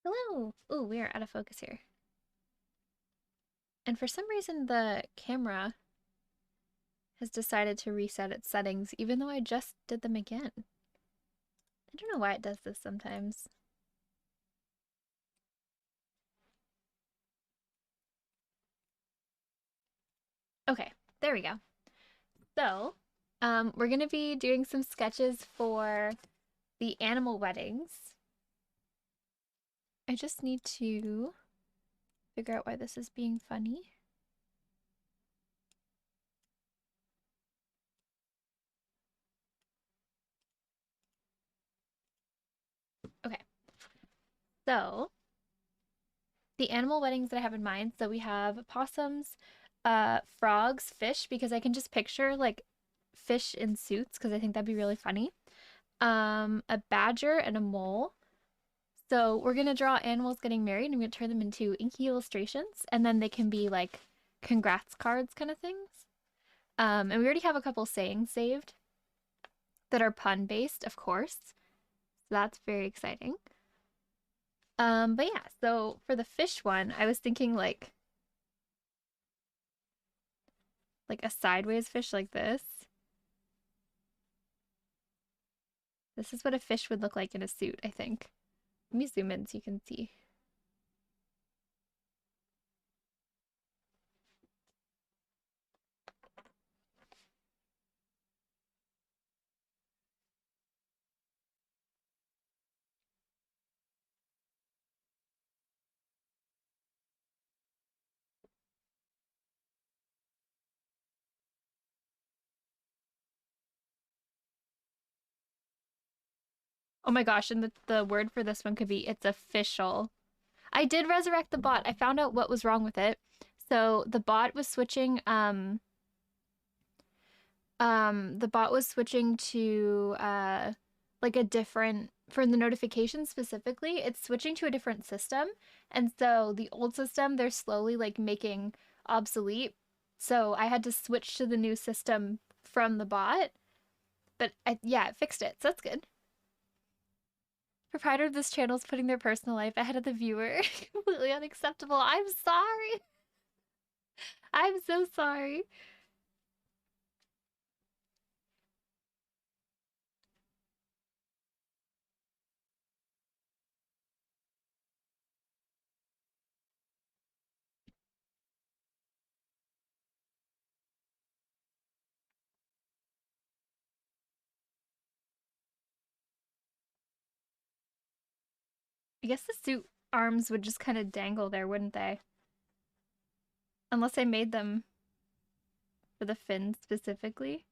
Hello! Ooh, we are out of focus here. And for some reason, the camera has decided to reset its settings, even though I just did them again. I don't know why it does this sometimes. Okay, there we go. So, we're gonna be doing some sketches for the animal weddings. I just need to figure out why this is being funny. Okay, so the animal weddings that I have in mind. So we have possums, frogs, fish, because I can just picture like fish in suits because I think that'd be really funny. A badger and a mole. So we're gonna draw animals getting married and we're gonna turn them into inky illustrations, and then they can be like congrats cards kind of things. And we already have a couple sayings saved that are pun based, of course. So that's very exciting. But yeah, so for the fish one, I was thinking like a sideways fish like this. This is what a fish would look like in a suit, I think. Let me zoom in so you can see. Oh my gosh, and the word for this one could be it's official. I did resurrect the bot. I found out what was wrong with it. So the bot was switching to like a different for the notifications specifically, it's switching to a different system. And so the old system they're slowly like making obsolete. So I had to switch to the new system from the bot. But yeah, it fixed it. So that's good. Proprietor of this channel is putting their personal life ahead of the viewer. Completely unacceptable. I'm sorry. I'm so sorry. I guess the suit arms would just kind of dangle there, wouldn't they? Unless I made them for the fins specifically.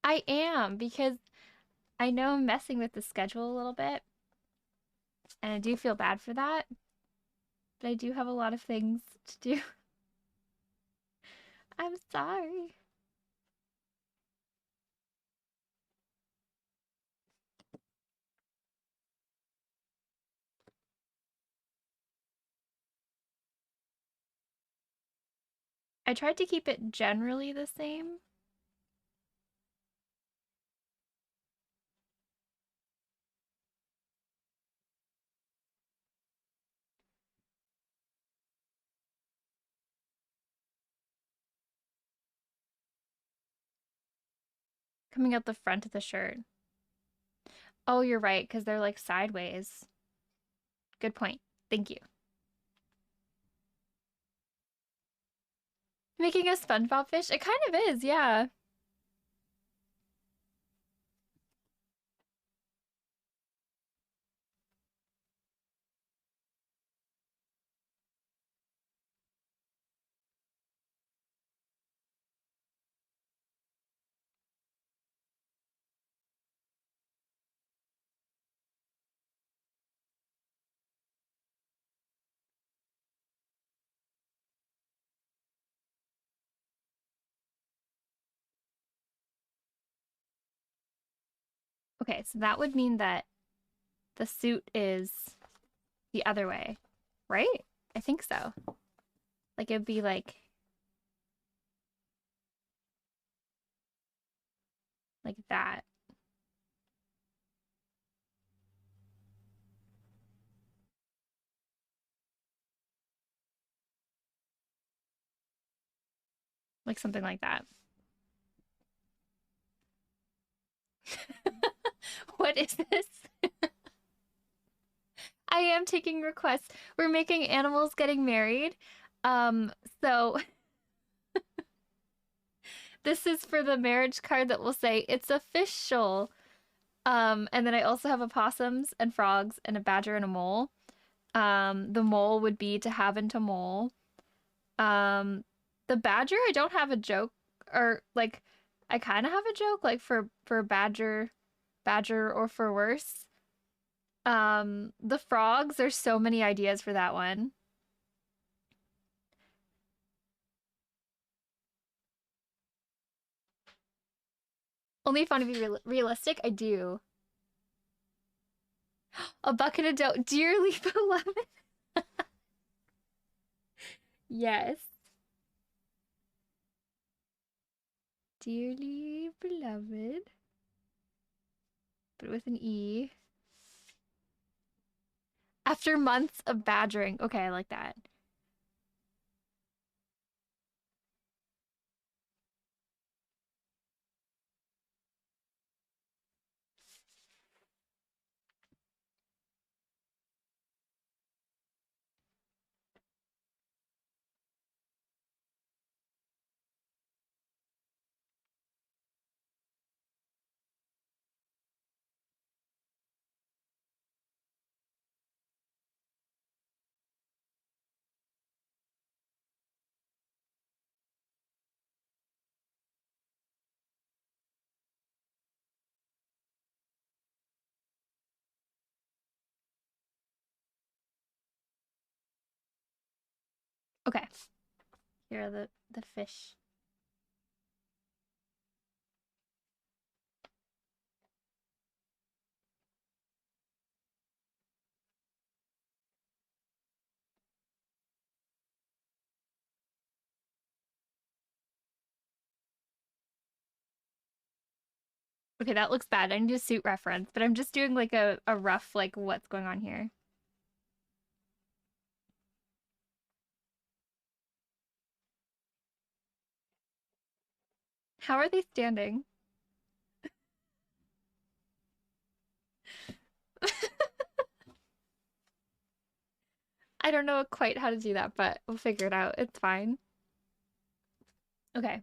I am, because I know I'm messing with the schedule a little bit, and I do feel bad for that, but I do have a lot of things to do. I'm sorry. I tried to keep it generally the same. Coming out the front of the shirt. Oh, you're right, because they're like sideways. Good point. Thank you. Making a SpongeBob fish? It kind of is, yeah. Okay, so that would mean that the suit is the other way, right? I think so. Like it'd be like like that. Like something like that. What is this? I am taking requests. We're making animals getting married. Um, so this is for the marriage card that will say it's official. And then I also have opossums and frogs and a badger and a mole. The mole would be to have and to mole. Um, the badger, I don't have a joke or like I kind of have a joke like for badger or for worse. The frogs, there's so many ideas for that one. Only if I want to be realistic, I do. A bucket of dough, dearly beloved. Yes, dearly beloved, but with an E. After months of badgering. Okay, I like that. Okay, here are the fish. Okay, that looks bad. I need a suit reference, but I'm just doing like a rough like what's going on here. How are they standing? I don't know quite how to do that, but we'll figure it out. It's fine. Okay.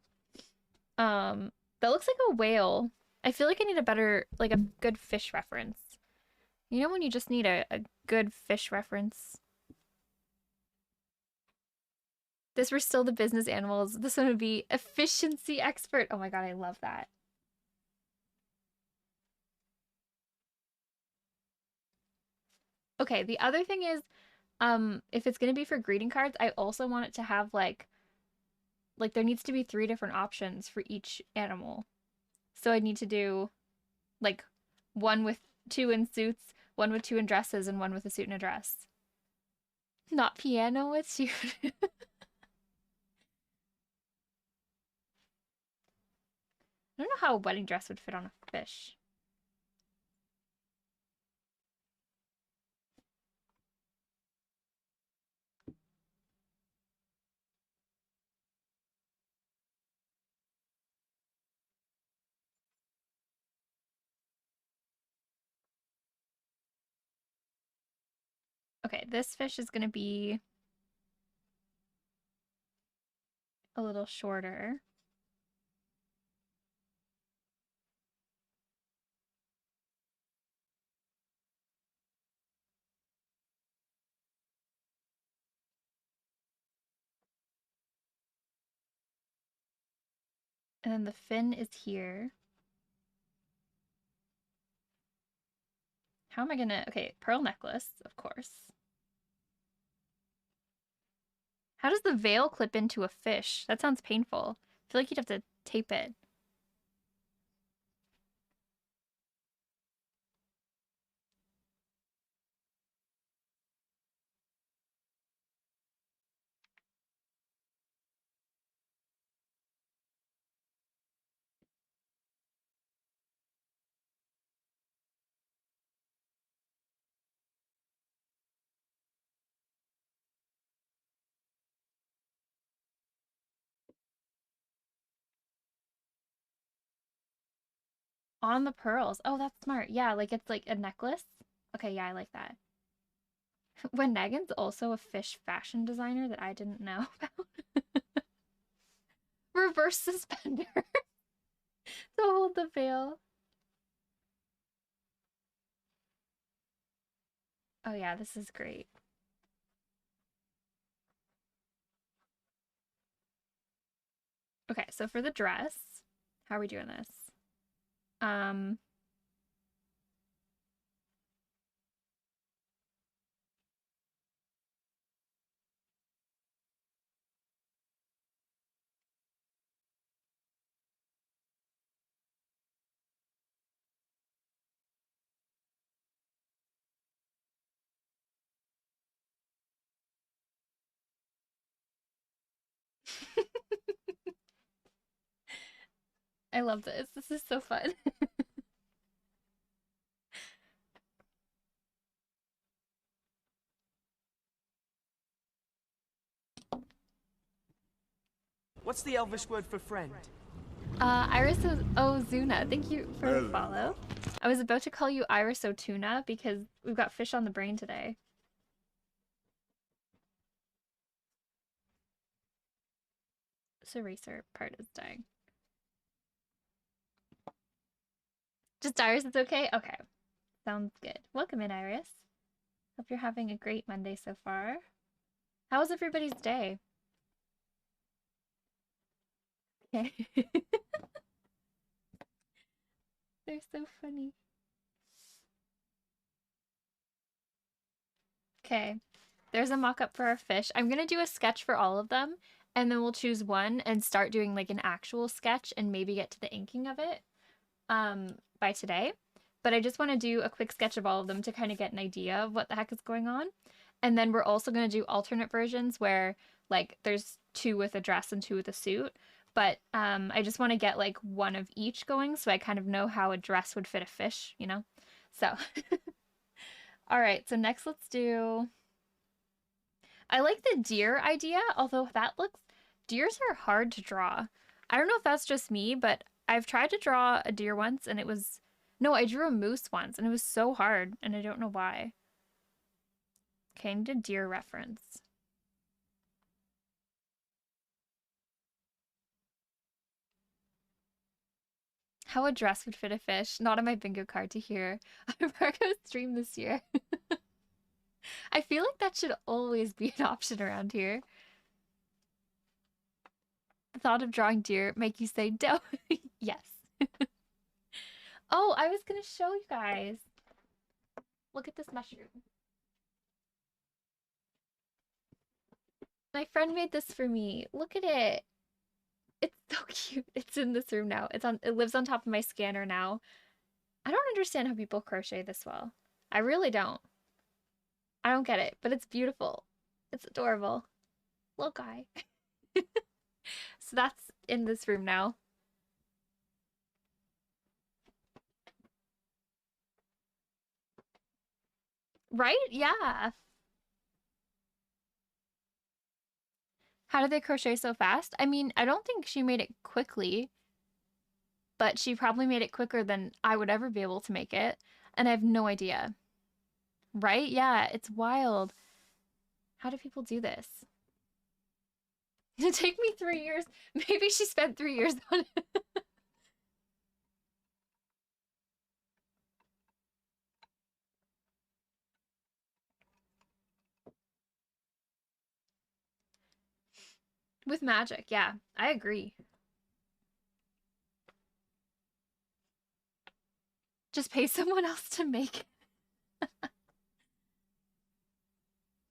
Um, that looks like a whale. I feel like I need a better, like a good fish reference. You know when you just need a good fish reference? This were still the business animals. This one would be efficiency expert. Oh my God, I love that. Okay, the other thing is, if it's gonna be for greeting cards, I also want it to have like there needs to be three different options for each animal. So I need to do like one with two in suits, one with two in dresses, and one with a suit and a dress. Not piano, it's you. I don't know how a wedding dress would fit on a fish. Okay, this fish is gonna be a little shorter. And then the fin is here. How am I gonna, okay, pearl necklace, of course. How does the veil clip into a fish? That sounds painful. I feel like you'd have to tape it. On the pearls. Oh, that's smart. Yeah, like it's like a necklace. Okay, yeah, I like that. When Megan's also a fish fashion designer that I didn't know about. Reverse suspender to hold the veil. Oh yeah, this is great. Okay, so for the dress, how are we doing this? Um, I love this. This is so fun. What's the Elvish word for friend? Iris Ozuna, thank you for the follow. I was about to call you Iris Otuna because we've got fish on the brain today. This eraser part is dying. Just Iris, it's okay? Okay. Sounds good. Welcome in, Iris. Hope you're having a great Monday so far. How was everybody's day? Okay. They're so funny. Okay. There's a mock-up for our fish. I'm gonna do a sketch for all of them, and then we'll choose one and start doing like an actual sketch and maybe get to the inking of it by today. But I just want to do a quick sketch of all of them to kind of get an idea of what the heck is going on. And then we're also going to do alternate versions where like there's two with a dress and two with a suit. But I just want to get like one of each going so I kind of know how a dress would fit a fish, you know? So, all right. So next let's do, I like the deer idea, although that looks, deers are hard to draw. I don't know if that's just me, but I've tried to draw a deer once and it was, no, I drew a moose once and it was so hard and I don't know why. Okay, I need a deer reference. How a dress would fit a fish. Not on my bingo card to hear on Marco's stream this year. I feel like that should always be an option around here. The thought of drawing deer make you say no. Yes. Oh, I was gonna show you guys. Look at this mushroom. My friend made this for me. Look at it. It's so cute. It's in this room now. It lives on top of my scanner now. I don't understand how people crochet this well. I really don't. I don't get it, but it's beautiful. It's adorable. Little guy. So that's in this room now. Right? Yeah. How did they crochet so fast? I mean, I don't think she made it quickly, but she probably made it quicker than I would ever be able to make it. And I have no idea. Right? Yeah, it's wild. How do people do this? It'd take me 3 years. Maybe she spent 3 years on it. With magic, yeah. I agree. Just pay someone else to make it. But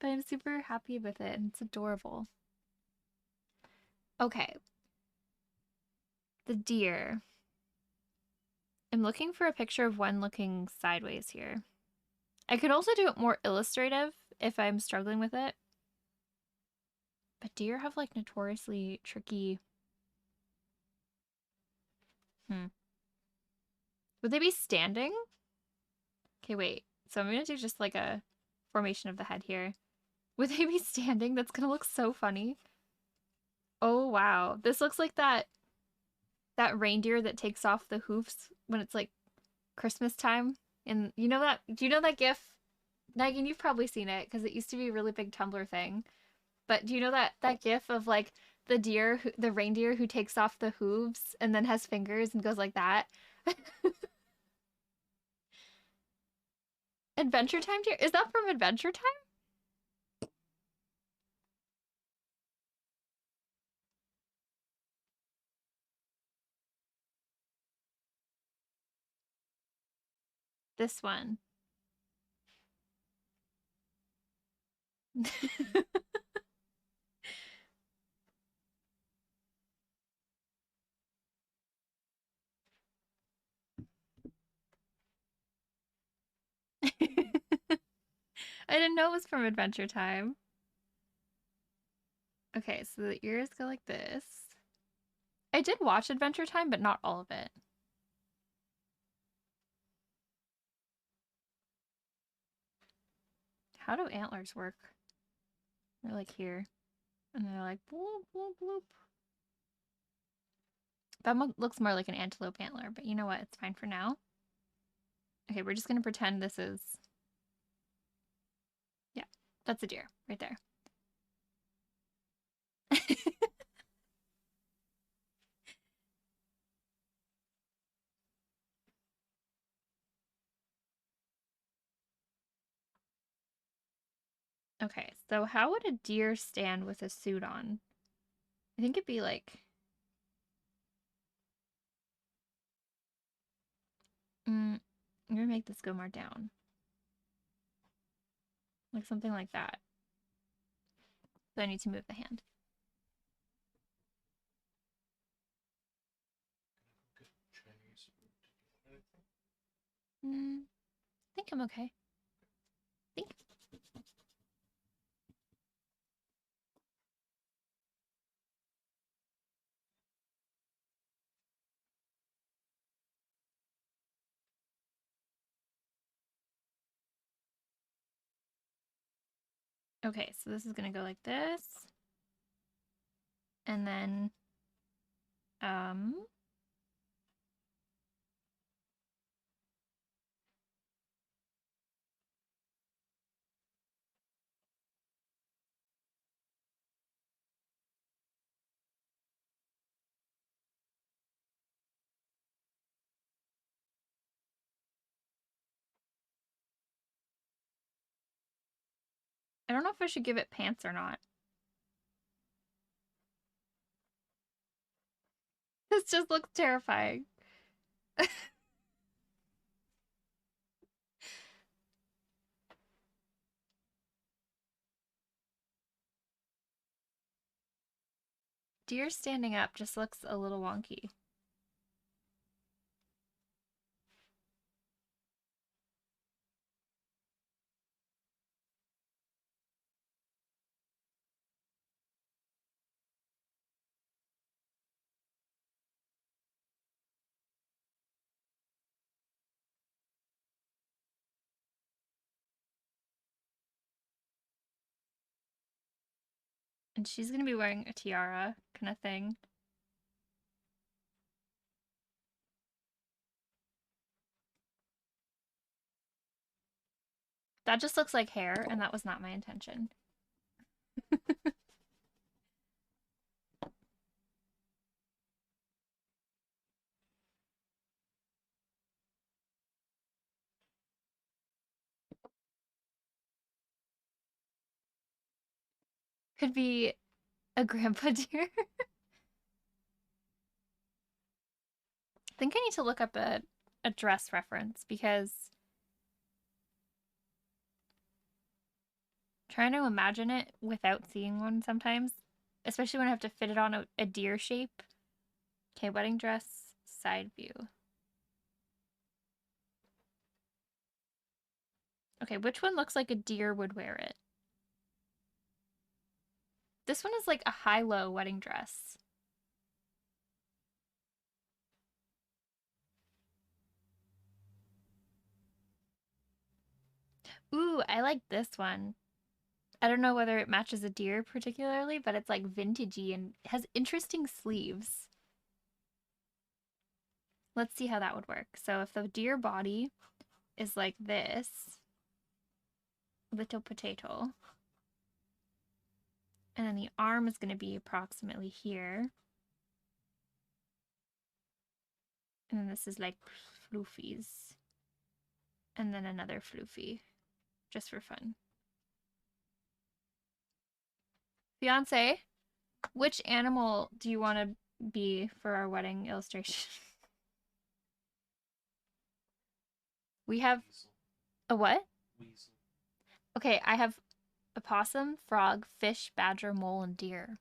I'm super happy with it and it's adorable. Okay. The deer. I'm looking for a picture of one looking sideways here. I could also do it more illustrative if I'm struggling with it. But deer have like notoriously tricky. Would they be standing? Okay, wait. So I'm gonna do just like a formation of the head here. Would they be standing? That's gonna look so funny. Oh wow. This looks like that reindeer that takes off the hoofs when it's like Christmas time. And you know that? Do you know that GIF? Megan, you've probably seen it because it used to be a really big Tumblr thing. But do you know that GIF of like the reindeer who takes off the hooves and then has fingers and goes like that? Adventure Time deer? Is that from Adventure Time? This one. I didn't know it was from Adventure Time. Okay, so the ears go like this. I did watch Adventure Time, but not all of it. How do antlers work? They're like here. And they're like bloop, bloop, bloop. That looks more like an antelope antler, but you know what? It's fine for now. Okay, we're just going to pretend this is... Yeah, that's a deer right there. Okay, so how would a deer stand with a suit on? I think it'd be like... I'm going to make this go more down. Like something like that. So I need to move the hand. I think I'm okay. Think. Okay, so this is going to go like this. And then, I don't know if I should give it pants or not. This just looks terrifying. Deer standing up just looks a little wonky. And she's gonna be wearing a tiara kind of thing. That just looks like hair, and that was not my intention. Could be a grandpa deer. I think I need to look up a dress reference because trying to imagine it without seeing one sometimes, especially when I have to fit it on a deer shape. Okay, wedding dress, side view. Okay, which one looks like a deer would wear it? This one is like a high-low wedding dress. Ooh, I like this one. I don't know whether it matches a deer particularly, but it's like vintagey and has interesting sleeves. Let's see how that would work. So if the deer body is like this, little potato, and then the arm is going to be approximately here, and then this is like floofies, and then another floofy, just for fun. Fiance, which animal do you want to be for our wedding illustration? We have a what? Weasel. Okay, I have a possum, frog, fish, badger, mole, and deer.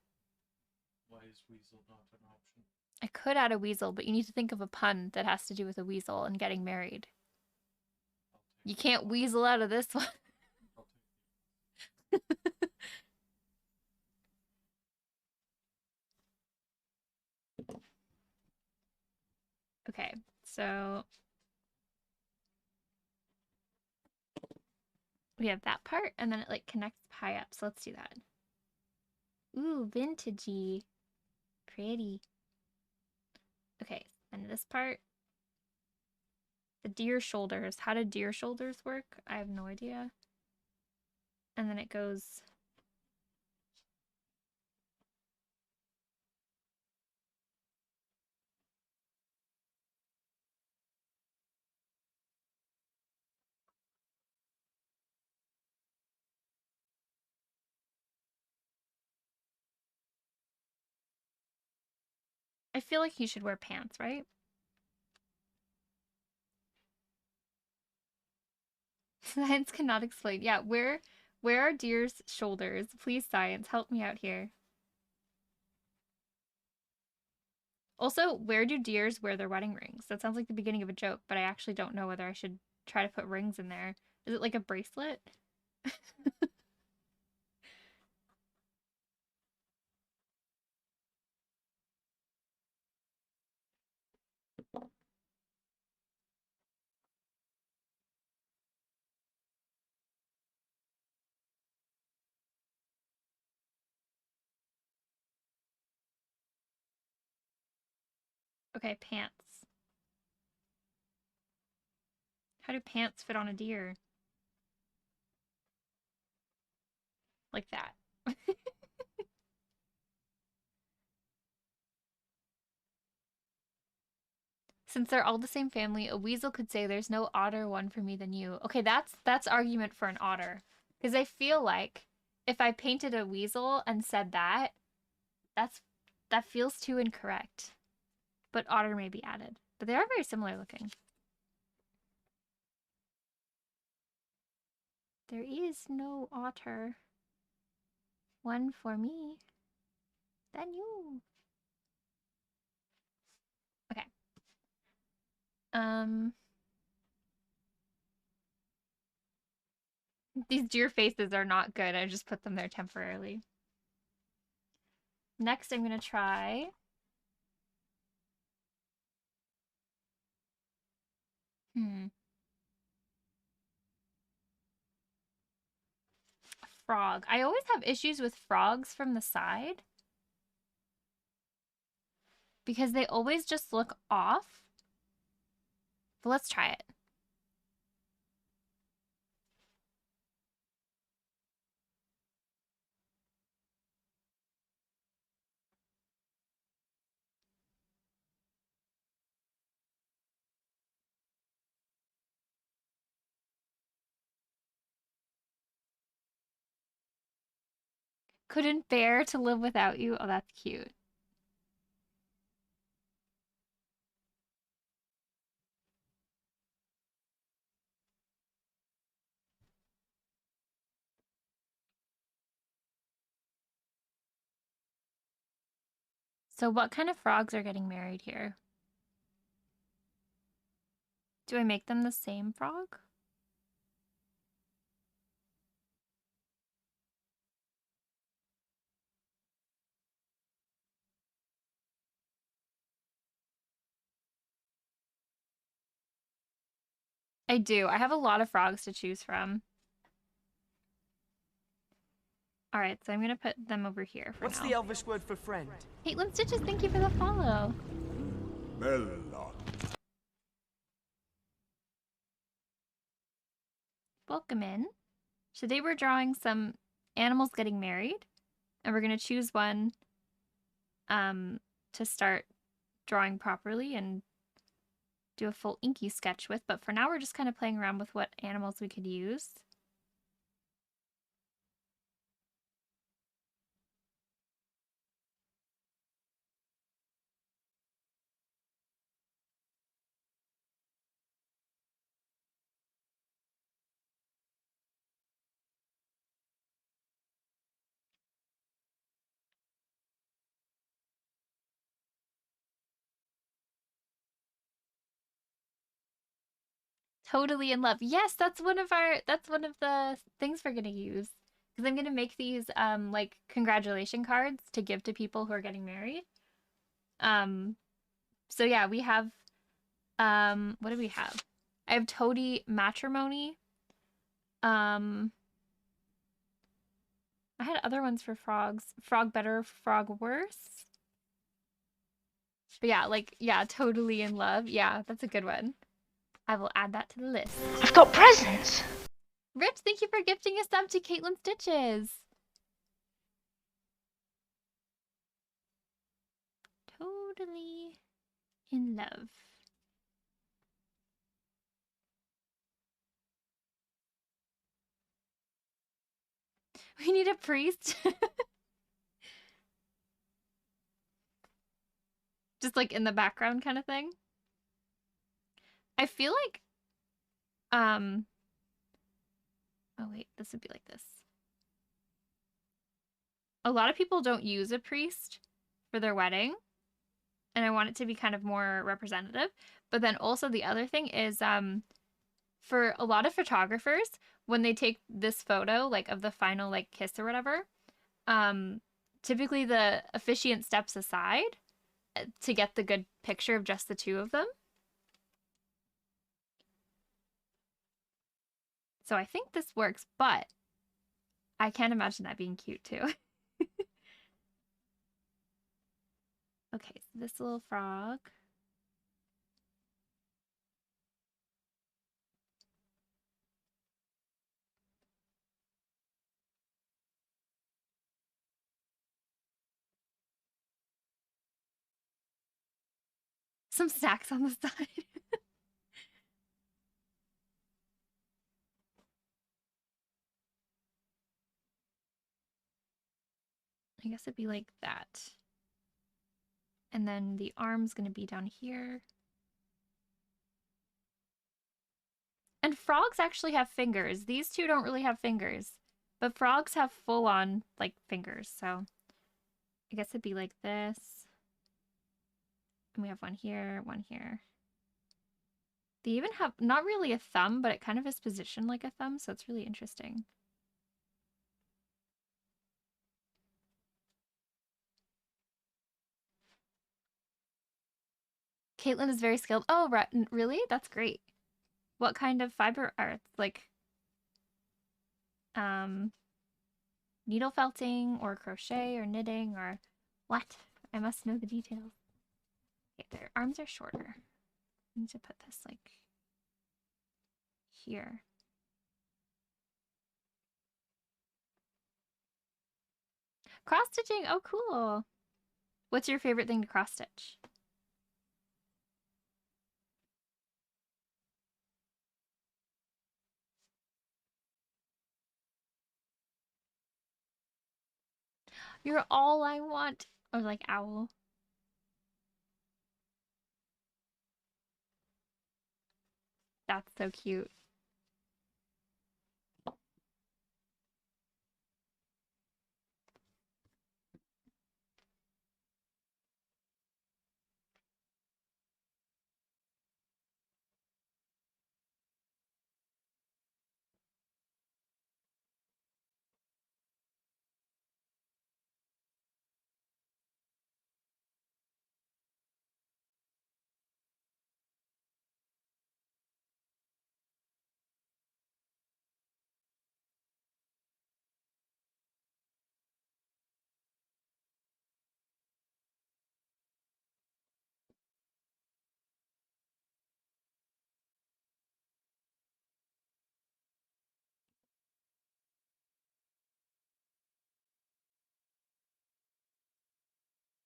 Why is weasel not an option? I could add a weasel, but you need to think of a pun that has to do with a weasel and getting married. You can't weasel out of this one. Okay, so we have that part, and then it like connects high up. So let's do that. Ooh, vintagey. Pretty. Okay, and this part, the deer shoulders. How do deer shoulders work? I have no idea. And then it goes. I feel like he should wear pants, right? Science cannot explain. Yeah, where are deer's shoulders? Please, science, help me out here. Also, where do deers wear their wedding rings? That sounds like the beginning of a joke, but I actually don't know whether I should try to put rings in there. Is it like a bracelet? Okay, pants. How do pants fit on a deer? Like that. Since they're all the same family, a weasel could say there's no odder one for me than you. Okay, that's argument for an otter. Because I feel like if I painted a weasel and said that, that feels too incorrect. But otter may be added. But they are very similar looking. There is no otter. One for me. Then you. Okay. These deer faces are not good. I just put them there temporarily. Next, I'm going to try frog. I always have issues with frogs from the side because they always just look off. But let's try it. Couldn't bear to live without you. Oh, that's cute. So what kind of frogs are getting married here? Do I make them the same frog? I do. I have a lot of frogs to choose from. All right, so I'm going to put them over here for What's now. the Elvish word for friend? Caitlin Stitches, thank you for the follow. Melon. Welcome in. Today we're drawing some animals getting married, and we're going to choose one to start drawing properly and do a full inky sketch with. But for now, we're just kind of playing around with what animals we could use. Totally in love. Yes, that's one of the things we're gonna use. Because I'm gonna make these like congratulation cards to give to people who are getting married. Um so yeah, we have what do we have? I have Toady Matrimony. Um I had other ones for frogs. Frog better, frog worse. But yeah, like yeah, totally in love. Yeah, that's a good one. I will add that to the list. I've got presents. Rich, thank you for gifting a sub to Caitlin Stitches. Totally in love. We need a priest. Just like in the background kind of thing. I feel like oh wait, this would be like this. A lot of people don't use a priest for their wedding, and I want it to be kind of more representative. But then also the other thing is for a lot of photographers, when they take this photo like of the final like kiss or whatever, typically the officiant steps aside to get the good picture of just the two of them. So I think this works, but I can't imagine that being cute too. Okay, so this little frog. Some snacks on the side. I guess it'd be like that. And then the arm's gonna be down here. And frogs actually have fingers. These two don't really have fingers, but frogs have full-on like fingers. So I guess it'd be like this. And we have one here, one here. They even have not really a thumb, but it kind of is positioned like a thumb, so it's really interesting. Caitlin is very skilled. Oh, really? That's great. What kind of fiber arts? Like, needle felting or crochet or knitting or what? I must know the details. Okay, their arms are shorter. I need to put this like here. Cross stitching. Oh, cool. What's your favorite thing to cross stitch? You're all I want. Or like owl. That's so cute.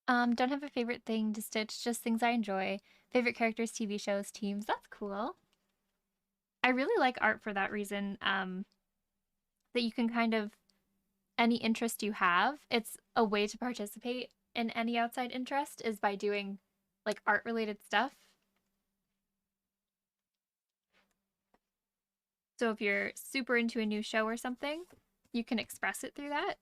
Don't have a favorite thing to stitch, just things I enjoy. Favorite characters, TV shows, teams. That's cool. I really like art for that reason. That you can kind of any interest you have, it's a way to participate in any outside interest is by doing like art related stuff. So if you're super into a new show or something, you can express it through that.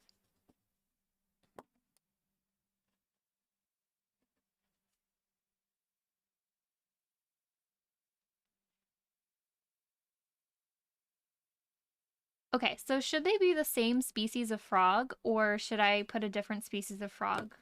Okay, so should they be the same species of frog or should I put a different species of frog?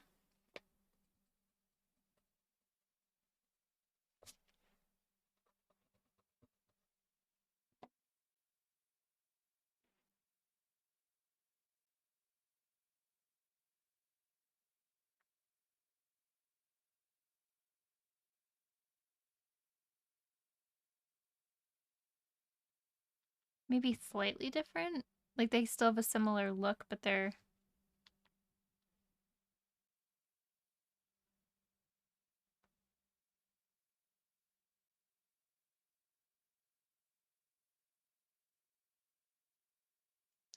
Maybe slightly different? Like they still have a similar look, but they're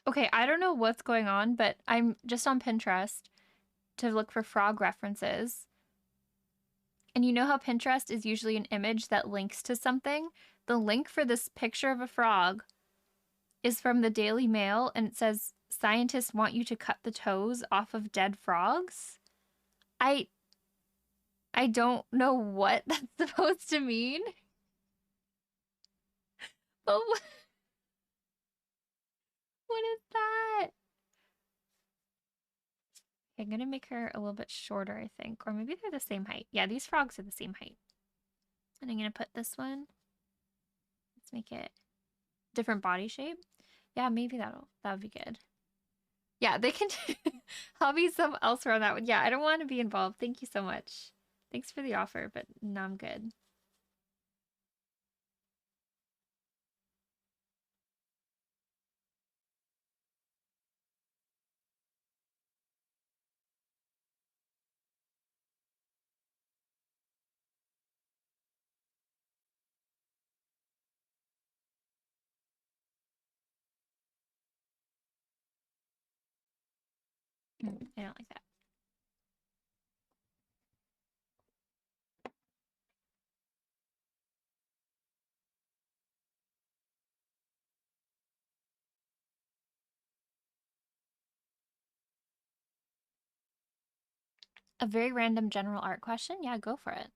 okay. I don't know what's going on, but I'm just on Pinterest to look for frog references. And you know how Pinterest is usually an image that links to something? The link for this picture of a frog is from the Daily Mail and it says scientists want you to cut the toes off of dead frogs. I I don't know what that's supposed to mean. But what is that? I'm gonna make her a little bit shorter, I think. Or maybe they're the same height. Yeah, these frogs are the same height. And I'm gonna put this one. Let's make it different body shape. Yeah, maybe that would be good. Yeah, they can hobby some elsewhere on that one. Yeah, I don't want to be involved. Thank you so much. Thanks for the offer, but no, I'm good. I don't like that. A very random general art question? Yeah, go for it.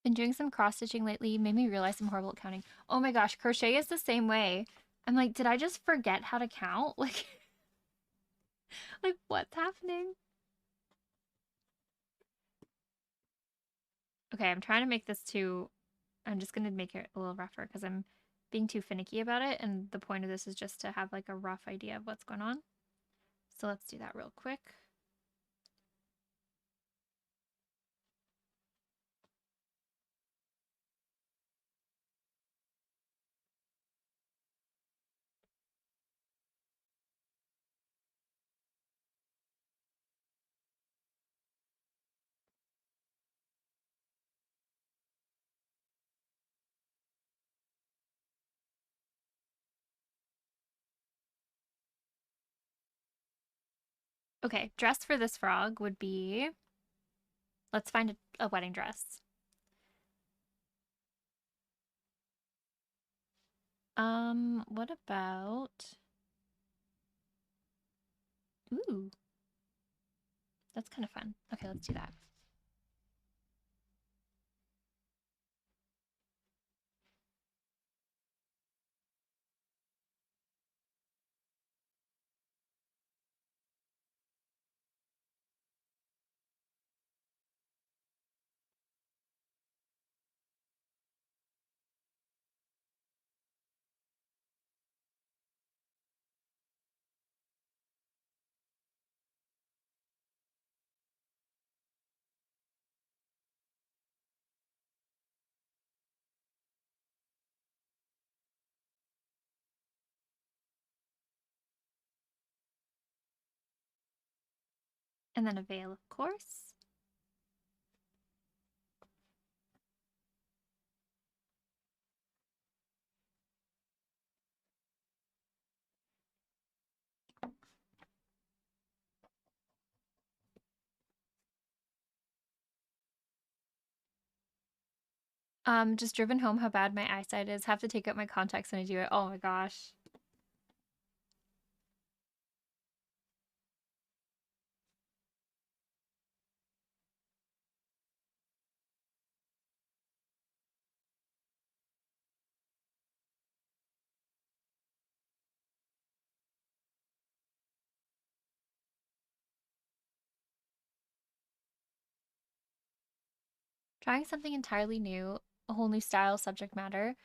Been doing some cross stitching lately, made me realize I'm horrible at counting. Oh my gosh, crochet is the same way. I'm like, did I just forget how to count? Like what's happening? Okay, I'm trying to make this too. I'm just gonna make it a little rougher because I'm being too finicky about it, and the point of this is just to have like a rough idea of what's going on. So let's do that real quick. Okay, dress for this frog would be, let's find a wedding dress. What about, ooh, that's kind of fun. Okay, let's do that. And then a veil, of course. Just driven home how bad my eyesight is. Have to take out my contacts when I do it. Oh my gosh. Trying something entirely new, a whole new style, subject matter.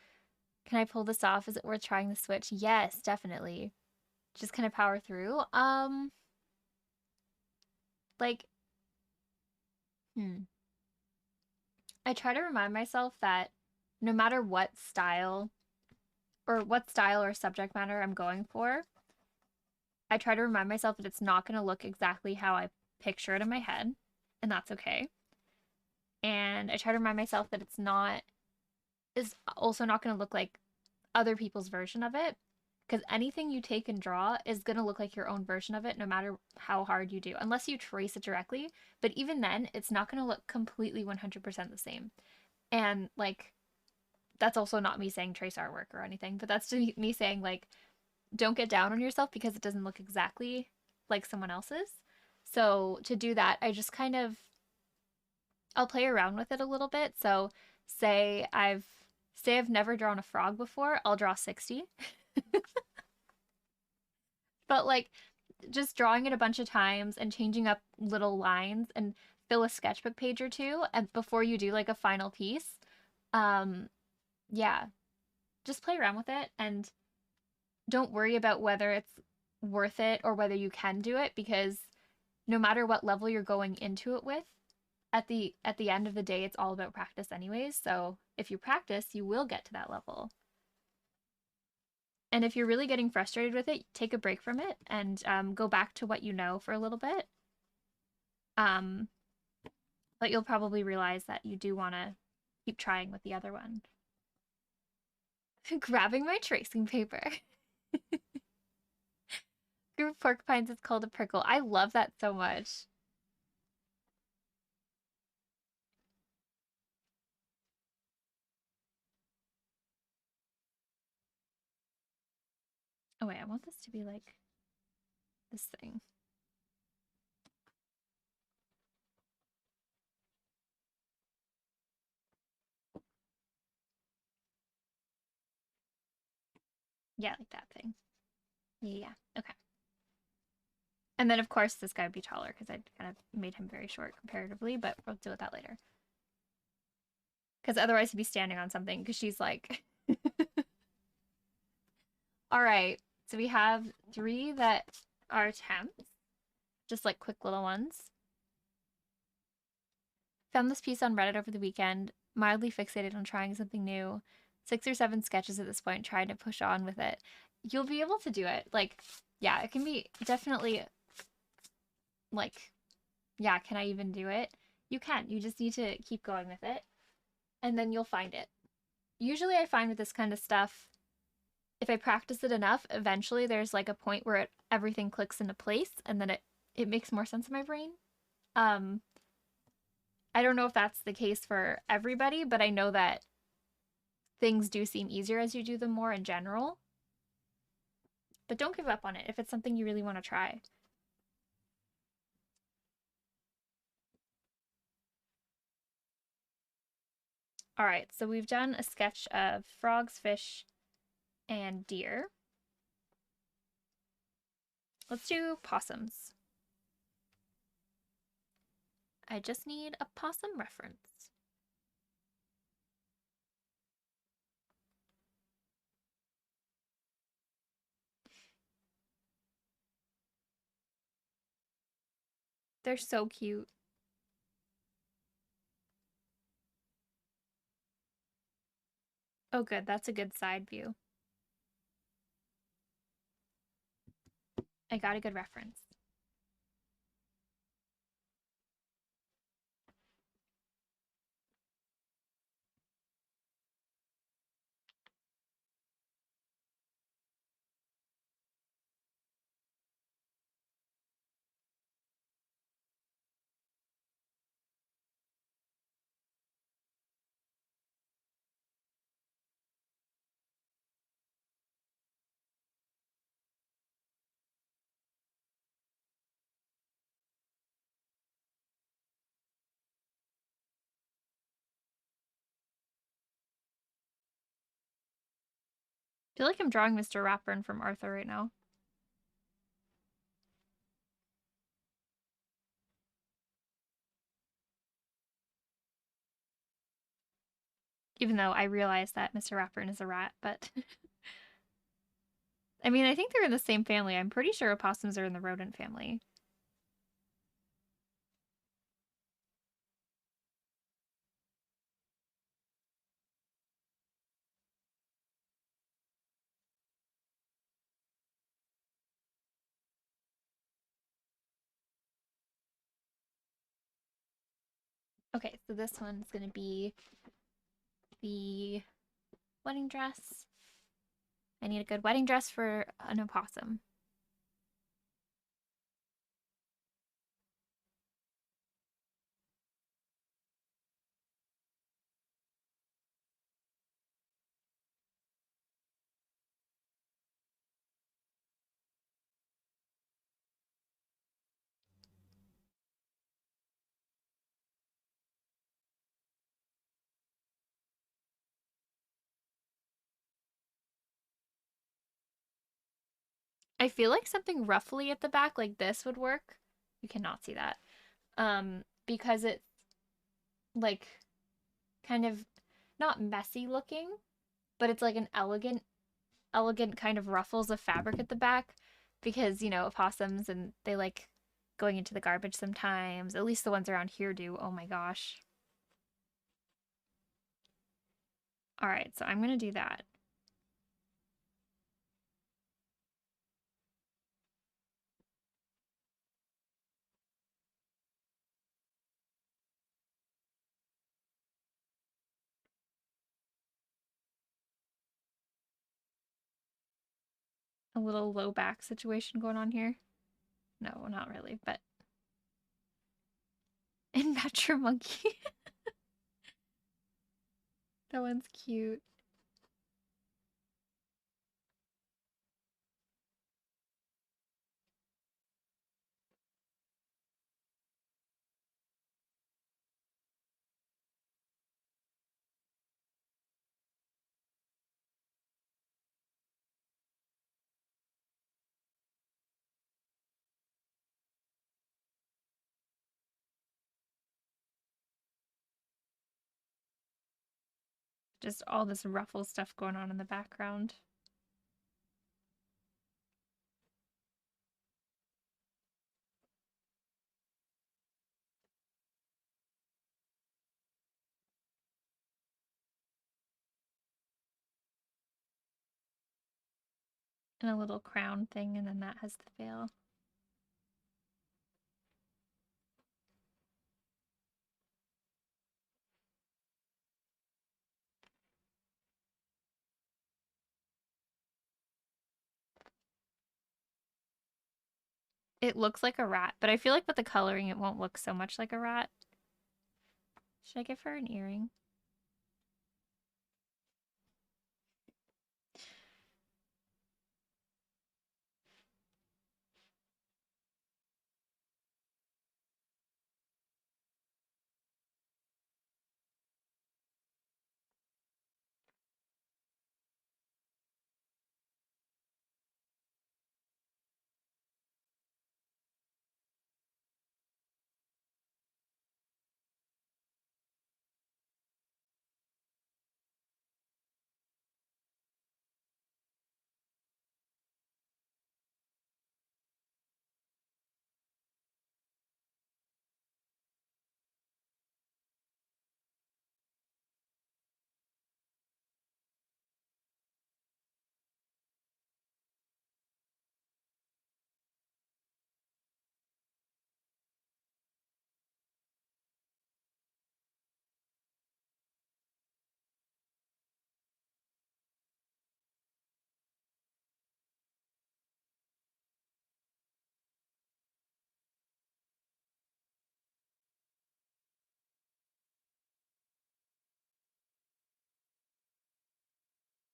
Can I pull this off? Is it worth trying the switch? Yes, definitely. Just kind of power through. Like, hmm. I try to remind myself that no matter what style or subject matter I'm going for, I try to remind myself that it's not going to look exactly how I picture it in my head, and that's okay. And I try to remind myself that it's not is also not going to look like other people's version of it, because anything you take and draw is going to look like your own version of it no matter how hard you do, unless you trace it directly. But even then, it's not going to look completely 100% the same. And like, that's also not me saying trace artwork or anything, but that's just me saying, like, don't get down on yourself because it doesn't look exactly like someone else's. So to do that, I just kind of I'll play around with it a little bit. So say I've say I've never drawn a frog before, I'll draw 60. But like just drawing it a bunch of times and changing up little lines and fill a sketchbook page or two and before you do like a final piece. Um yeah, just play around with it and don't worry about whether it's worth it or whether you can do it, because no matter what level you're going into it with, at the end of the day, it's all about practice anyways. So if you practice, you will get to that level. And if you're really getting frustrated with it, take a break from it and go back to what you know for a little bit. Um, but you'll probably realize that you do want to keep trying with the other one. Grabbing my tracing paper. Group of porcupines is called a prickle. I love that so much. Oh wait, I want this to be like this thing. Yeah, like that thing. Yeah, okay. And then, of course, this guy would be taller because I kind of made him very short comparatively, but we'll deal with that later. Because otherwise he'd be standing on something because she's like... All right, so we have 3 that are attempts, just like quick little ones. Found this piece on Reddit over the weekend, mildly fixated on trying something new. 6 or 7 sketches at this point, trying to push on with it. You'll be able to do it. Like, yeah, it can be definitely like, yeah, can I even do it? You can. You just need to keep going with it, and then you'll find it. Usually I find with this kind of stuff, if I practice it enough, eventually there's like a point where everything clicks into place and then it it makes more sense in my brain. Um, I don't know if that's the case for everybody, but I know that things do seem easier as you do them more in general. But don't give up on it if it's something you really want to try. All right, so we've done a sketch of frogs, fish, and deer. Let's do possums. I just need a possum reference. They're so cute. Oh, good. That's a good side view. I got a good reference. I feel like I'm drawing Mr. Ratburn from Arthur right now. Even though I realize that Mr. Ratburn is a rat, but I mean, I think they're in the same family. I'm pretty sure opossums are in the rodent family. Okay, so this one's going to be the wedding dress. I need a good wedding dress for an opossum. I feel like something roughly at the back like this would work. You cannot see that. Because it's like kind of not messy looking, but it's like an elegant kind of ruffles of fabric at the back because, opossums and they like going into the garbage sometimes. At least the ones around here do. Oh my gosh. All right, so I'm going to do that. A little low back situation going on here. No, not really, but and match your monkey. That one's cute. Just all this ruffle stuff going on in the background. And a little crown thing, and then that has the veil. It looks like a rat, but I feel like with the coloring it won't look so much like a rat. Should I give her an earring?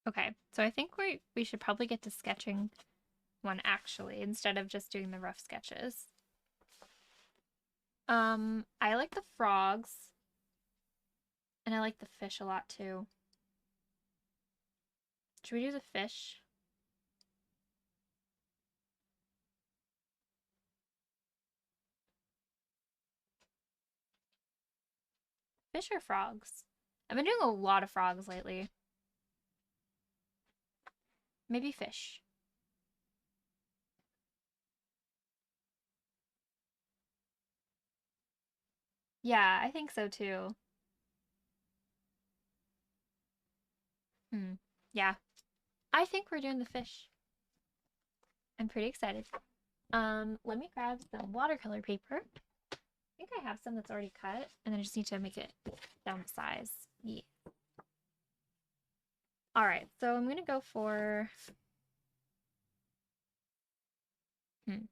Okay, so I think we should probably get to sketching one actually instead of just doing the rough sketches. I like the frogs and I like the fish a lot too. Should we do the fish? Fish or frogs? I've been doing a lot of frogs lately. Maybe fish. Yeah, I think so too. Hmm. Yeah, I think we're doing the fish. I'm pretty excited. Let me grab some watercolor paper. I think I have some that's already cut, and then I just need to make it down the size. Yeah. All right, so I'm gonna go for hmm,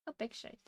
how big should I?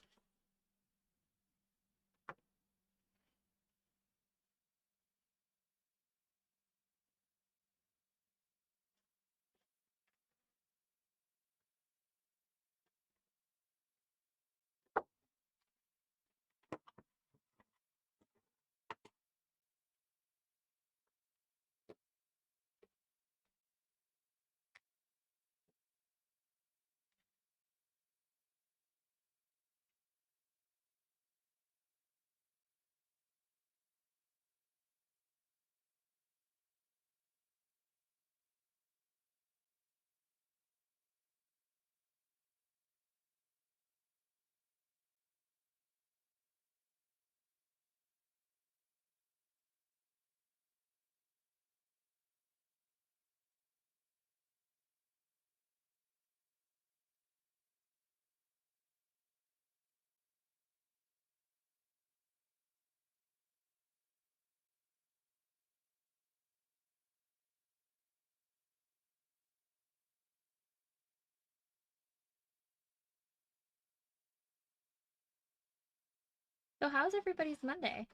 So how's everybody's Monday?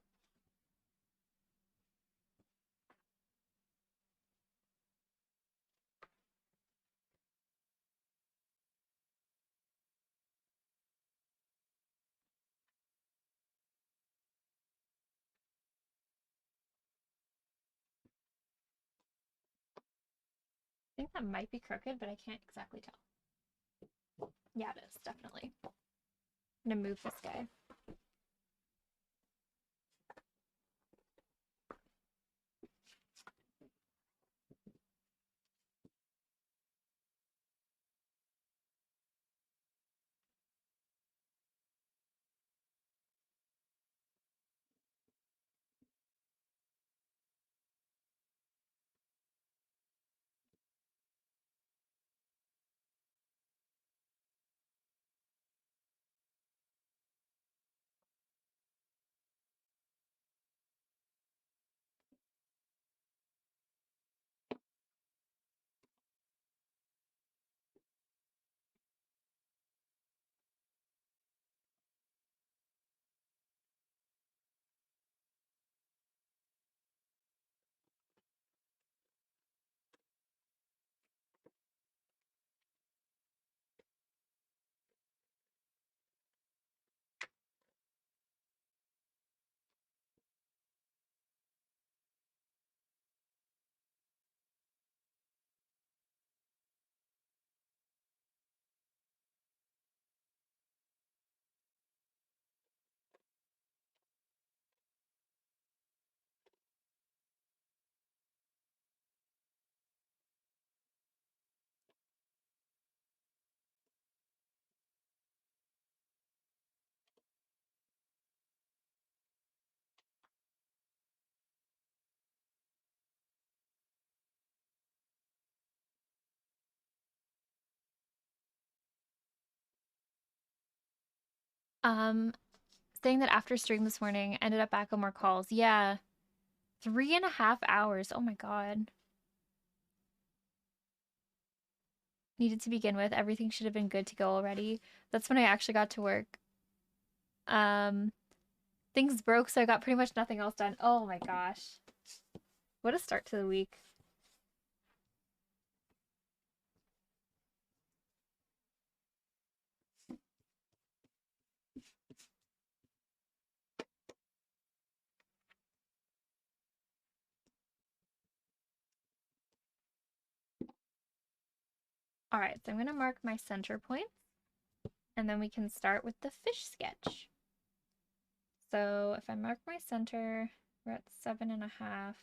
I think that might be crooked, but I can't exactly tell. Yeah, it is, definitely. I'm gonna move this guy. Um, saying that after stream this morning, ended up back on more calls. Yeah, 3.5 hours. Oh my God. Needed to begin with. Everything should have been good to go already. That's when I actually got to work. Um, things broke, so I got pretty much nothing else done. Oh my gosh. What a start to the week. All right, so I'm going to mark my center points, and then we can start with the fish sketch. So if I mark my center, we're at 7.5. I'm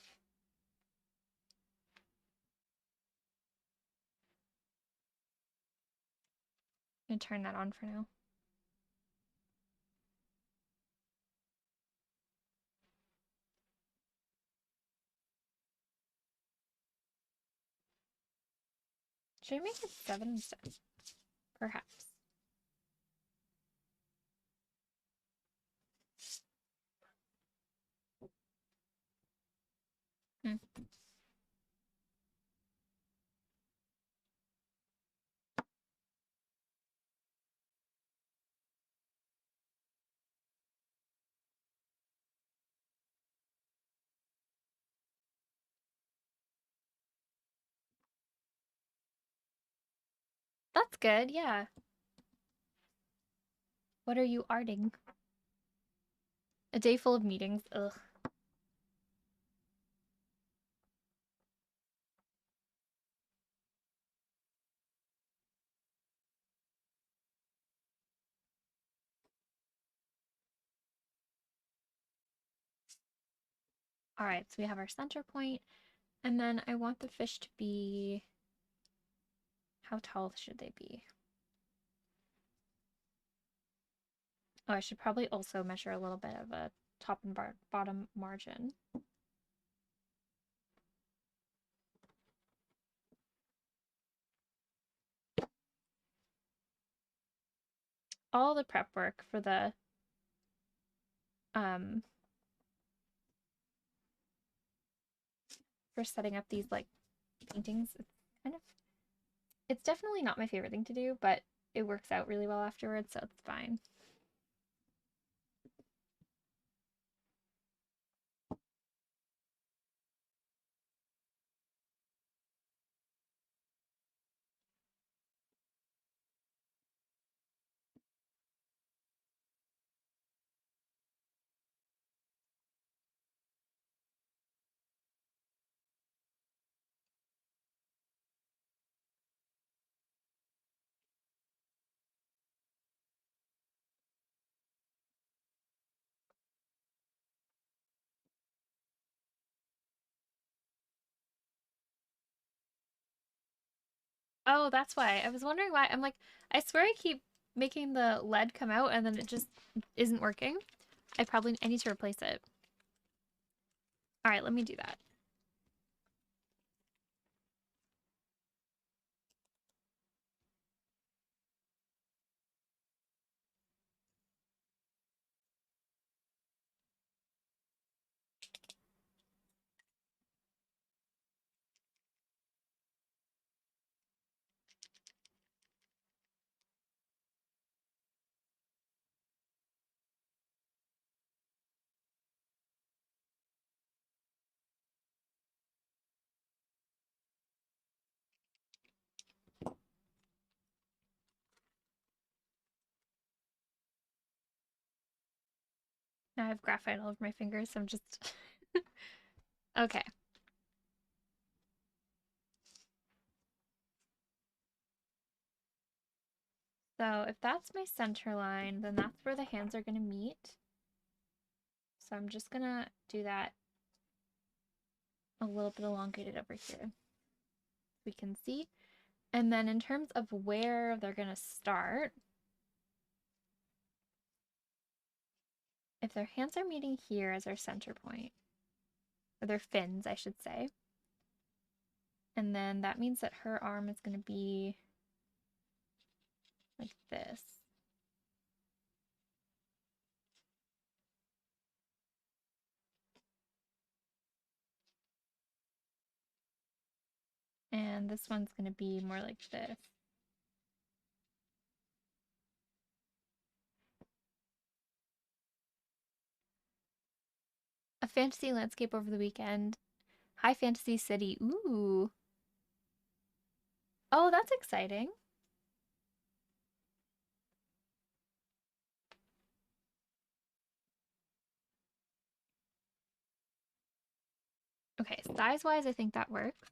going to turn that on for now. Should I make it 7 instead? Perhaps. Hmm. That's good, yeah. What are you arting? A day full of meetings. Ugh. All right, so we have our center point, and then I want the fish to be... How tall should they be? Oh, I should probably also measure a little bit of a top and bottom margin. All the prep work for the um for setting up these like paintings, it's definitely not my favorite thing to do, but it works out really well afterwards, so it's fine. Oh, that's why. I was wondering why. I'm like, I swear I keep making the lead come out and then it just isn't working. I need to replace it. All right, let me do that. Now I have graphite all over my fingers, so I'm just okay. So if that's my center line, then that's where the hands are gonna meet. So I'm just gonna do that a little bit elongated over here. We can see. And then in terms of where they're gonna start, if their hands are meeting here as our center point, or their fins, I should say, and then that means that her arm is gonna be like this. And this one's going to be more like this. A fantasy landscape over the weekend. High fantasy city. Ooh. Oh, that's exciting. Okay, size-wise, I think that works.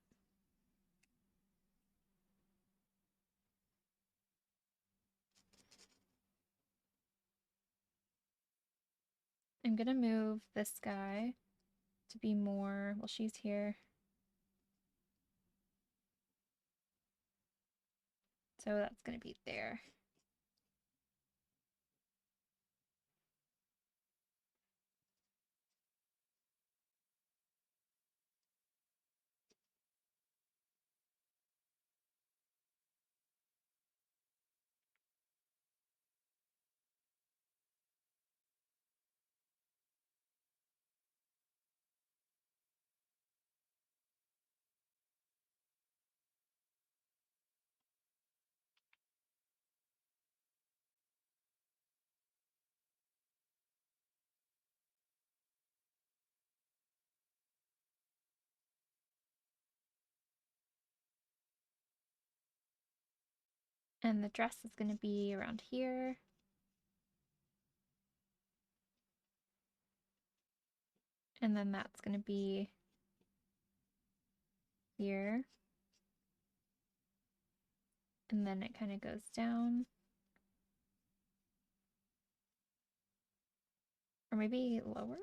I'm gonna move this guy to be more, well, she's here. So that's gonna be there. And the dress is gonna be around here. And then that's gonna be here. And then it kind of goes down. Or maybe lower?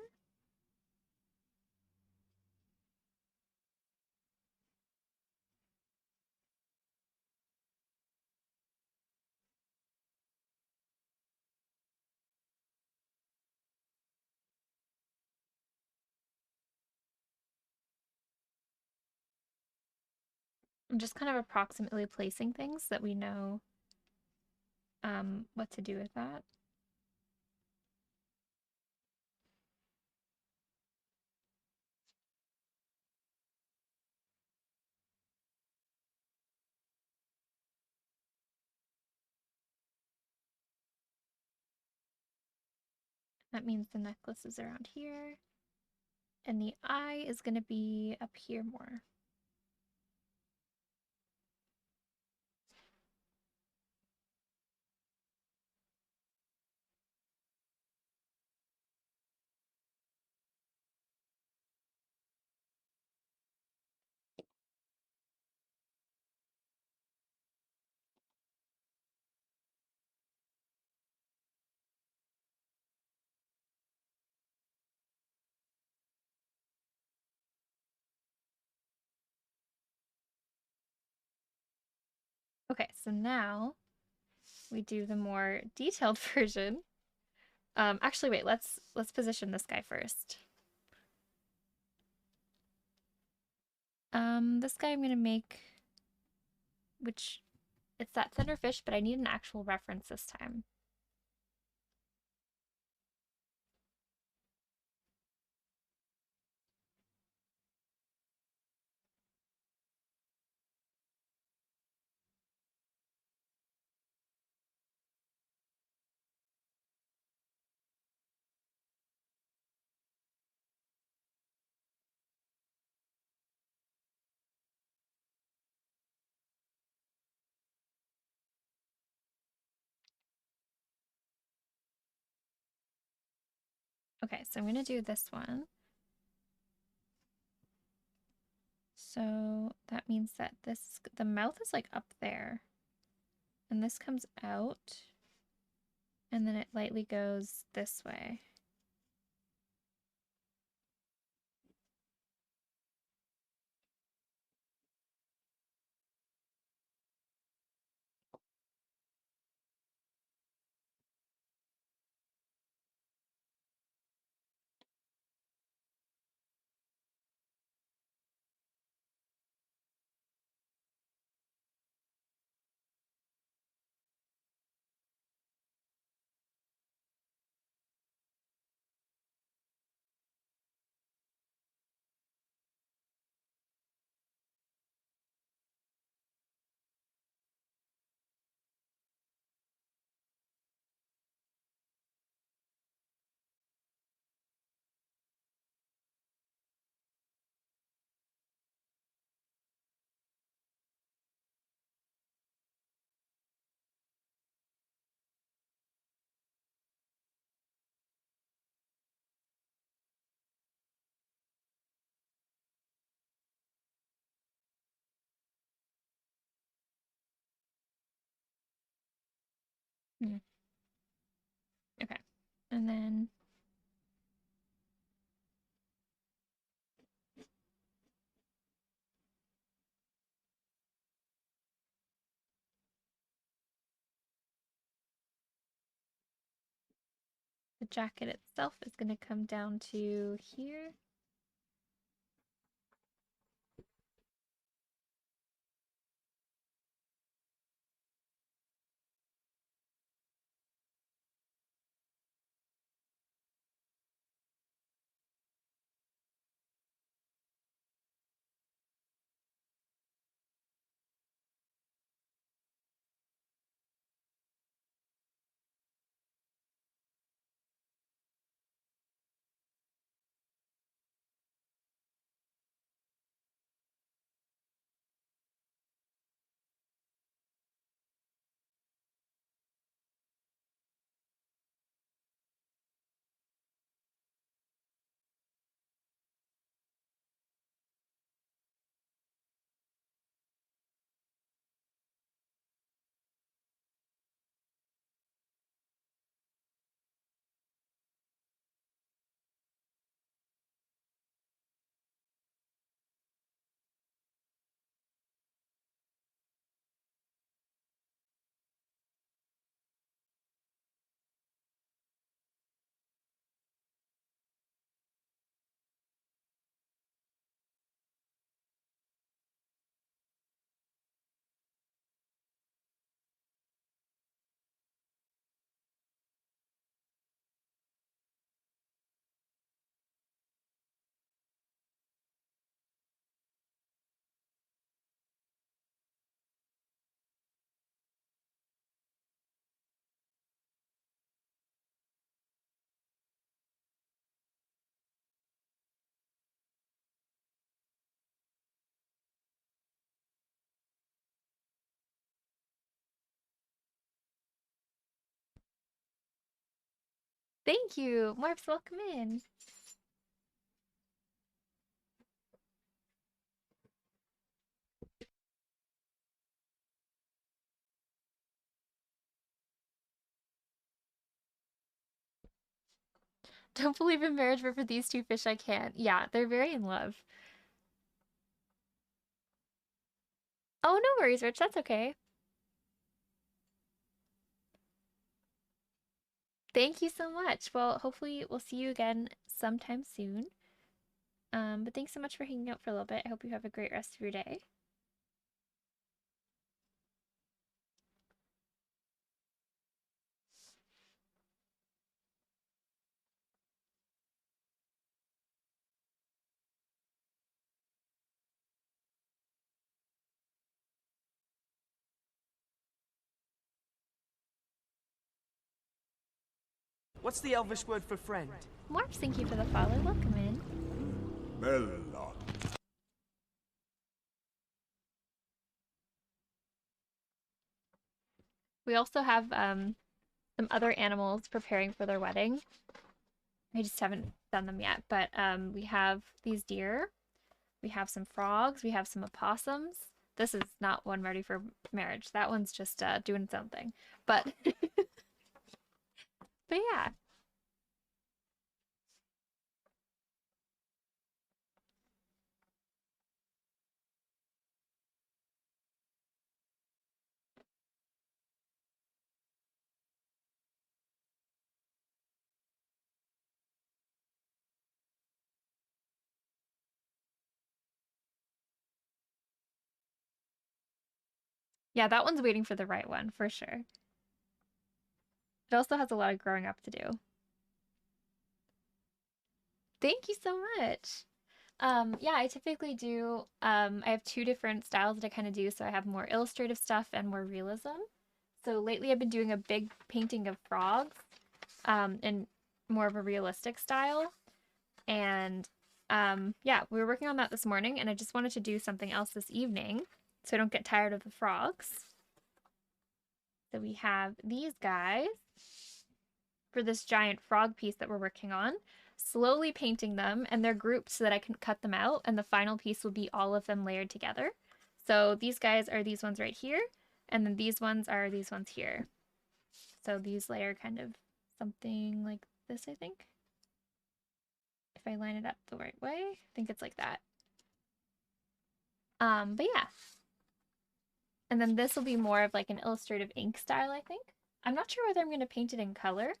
I'm just kind of approximately placing things so that we know what to do with that. That means the necklace is around here. And the eye is going to be up here more. Okay, so now we do the more detailed version. Actually, wait, let's position this guy first. This guy I'm gonna make, which it's that center fish, but I need an actual reference this time. Okay, so I'm gonna do this one. So that means that the mouth is like up there, and this comes out, and then it lightly goes this way. Hmm. Okay. And then the jacket itself is going to come down to here. Thank you. Morphs, welcome in. Don't believe in marriage, but for these two fish I can. Yeah, they're very in love. Oh, no worries, Rich. That's okay. Thank you so much. Well, hopefully we'll see you again sometime soon. But thanks so much for hanging out for a little bit. I hope you have a great rest of your day. What's the Elvish word for friend? Morphs, thank you for the follow. Welcome in. Melon. We also have some other animals preparing for their wedding. I just haven't done them yet, but we have these deer, we have some frogs, we have some opossums. This is not one ready for marriage. That one's just doing something. But but yeah. Yeah, that one's waiting for the right one for sure. It also has a lot of growing up to do. Thank you so much. Yeah, I typically do, I have two different styles that I kind of do. So I have more illustrative stuff and more realism. So lately I've been doing a big painting of frogs, in more of a realistic style. And yeah, we were working on that this morning, and I just wanted to do something else this evening so I don't get tired of the frogs. So we have these guys for this giant frog piece that we're working on, slowly painting them, and they're grouped so that I can cut them out, and the final piece will be all of them layered together. So these guys are these ones right here, and then these ones are these ones here. So these layer kind of something like this, I think. If I line it up the right way, I think it's like that. But yeah. And then this will be more of like an illustrative ink style, I think. I'm not sure whether I'm going to paint it in color.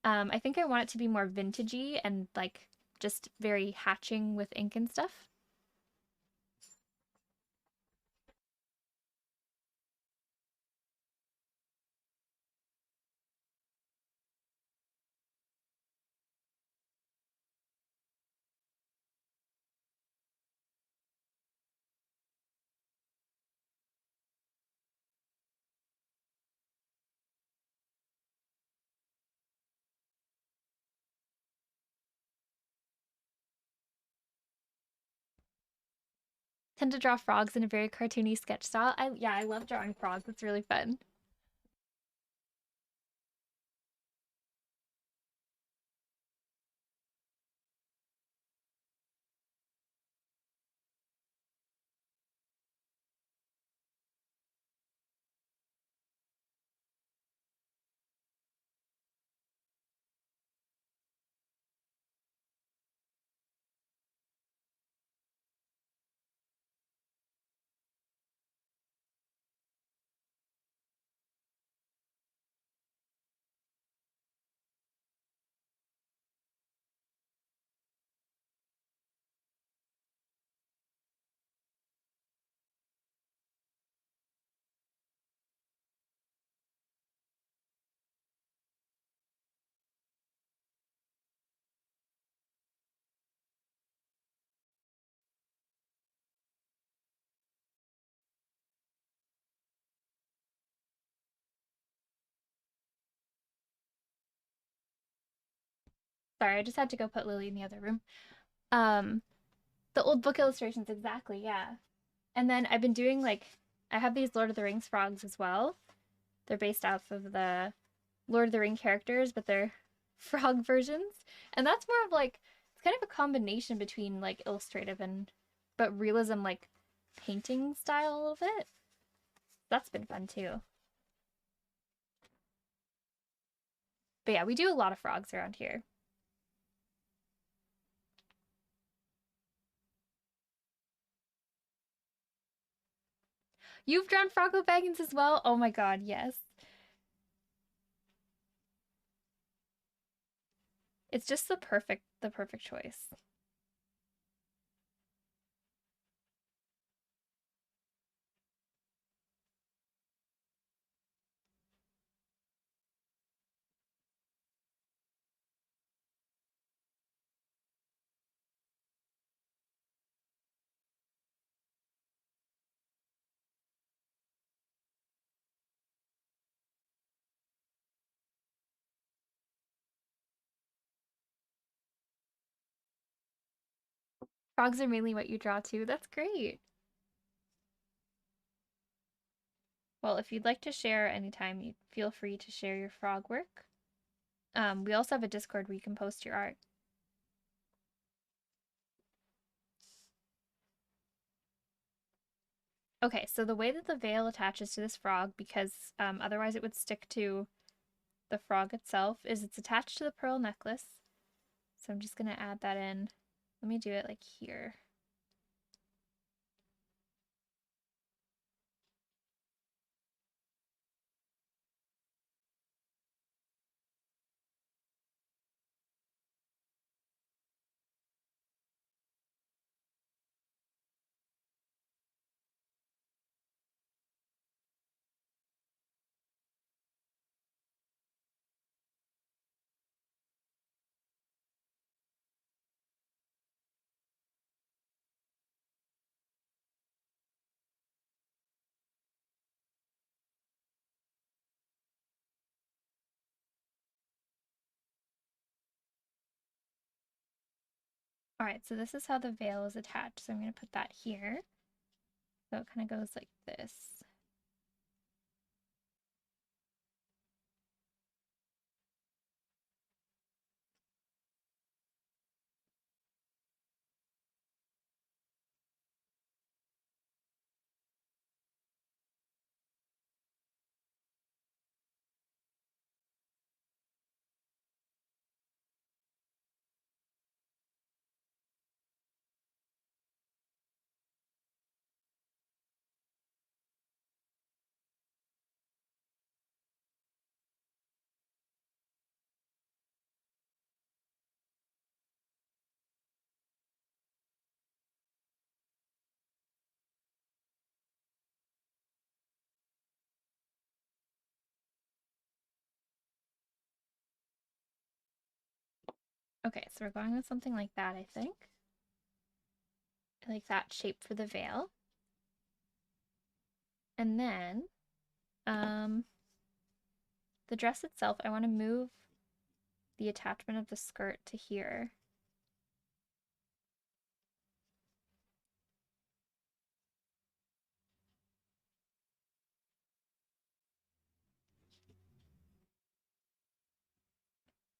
I think I want it to be more vintagey and like just very hatching with ink and stuff. Tend to draw frogs in a very cartoony sketch style. I love drawing frogs. It's really fun. Sorry, I just had to go put Lily in the other room. Um, the old book illustrations, exactly, yeah. And then I've been doing like, I have these Lord of the Rings frogs as well. They're based off of the Lord of the Ring characters, but they're frog versions. And that's more of like, it's kind of a combination between like illustrative and, but realism, like painting style a little bit. That's been fun too. But yeah, we do a lot of frogs around here. You've drawn Froggo Baggins as well? Oh my god, yes. It's just the perfect choice. Frogs are mainly what you draw too. That's great. Well, if you'd like to share anytime, you feel free to share your frog work. We also have a Discord where you can post your art. Okay, so the way that the veil attaches to this frog, because otherwise it would stick to the frog itself, is it's attached to the pearl necklace. So I'm just going to add that in. Let me do it like here. All right, so this is how the veil is attached. So I'm going to put that here. So it kind of goes like this. Okay, so we're going with something like that, I think. I like that shape for the veil. And then, um, the dress itself, I want to move the attachment of the skirt to here.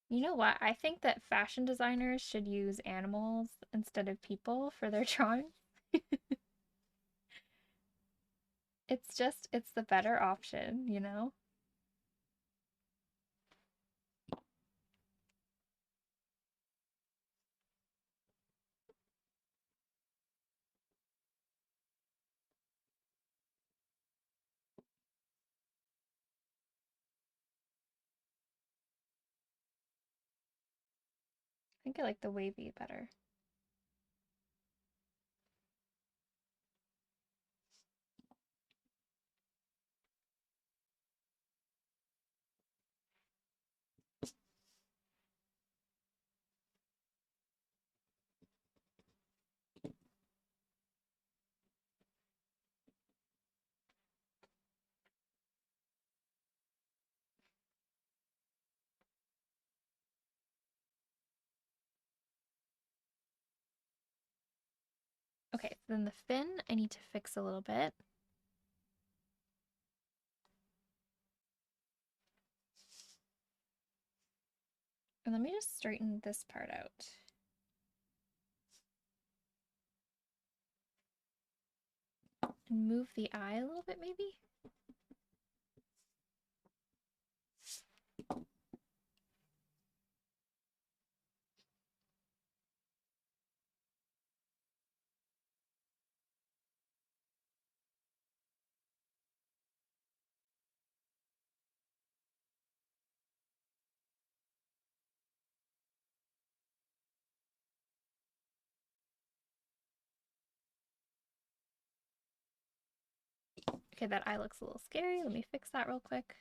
You know what? I think that fashion designers should use animals instead of people for their drawings. It's the better option, you know? I think I like the wavy better. Okay, so then the fin I need to fix a little bit. And let me just straighten this part out. And move the eye a little bit, maybe? Okay, that eye looks a little scary. Let me fix that real quick.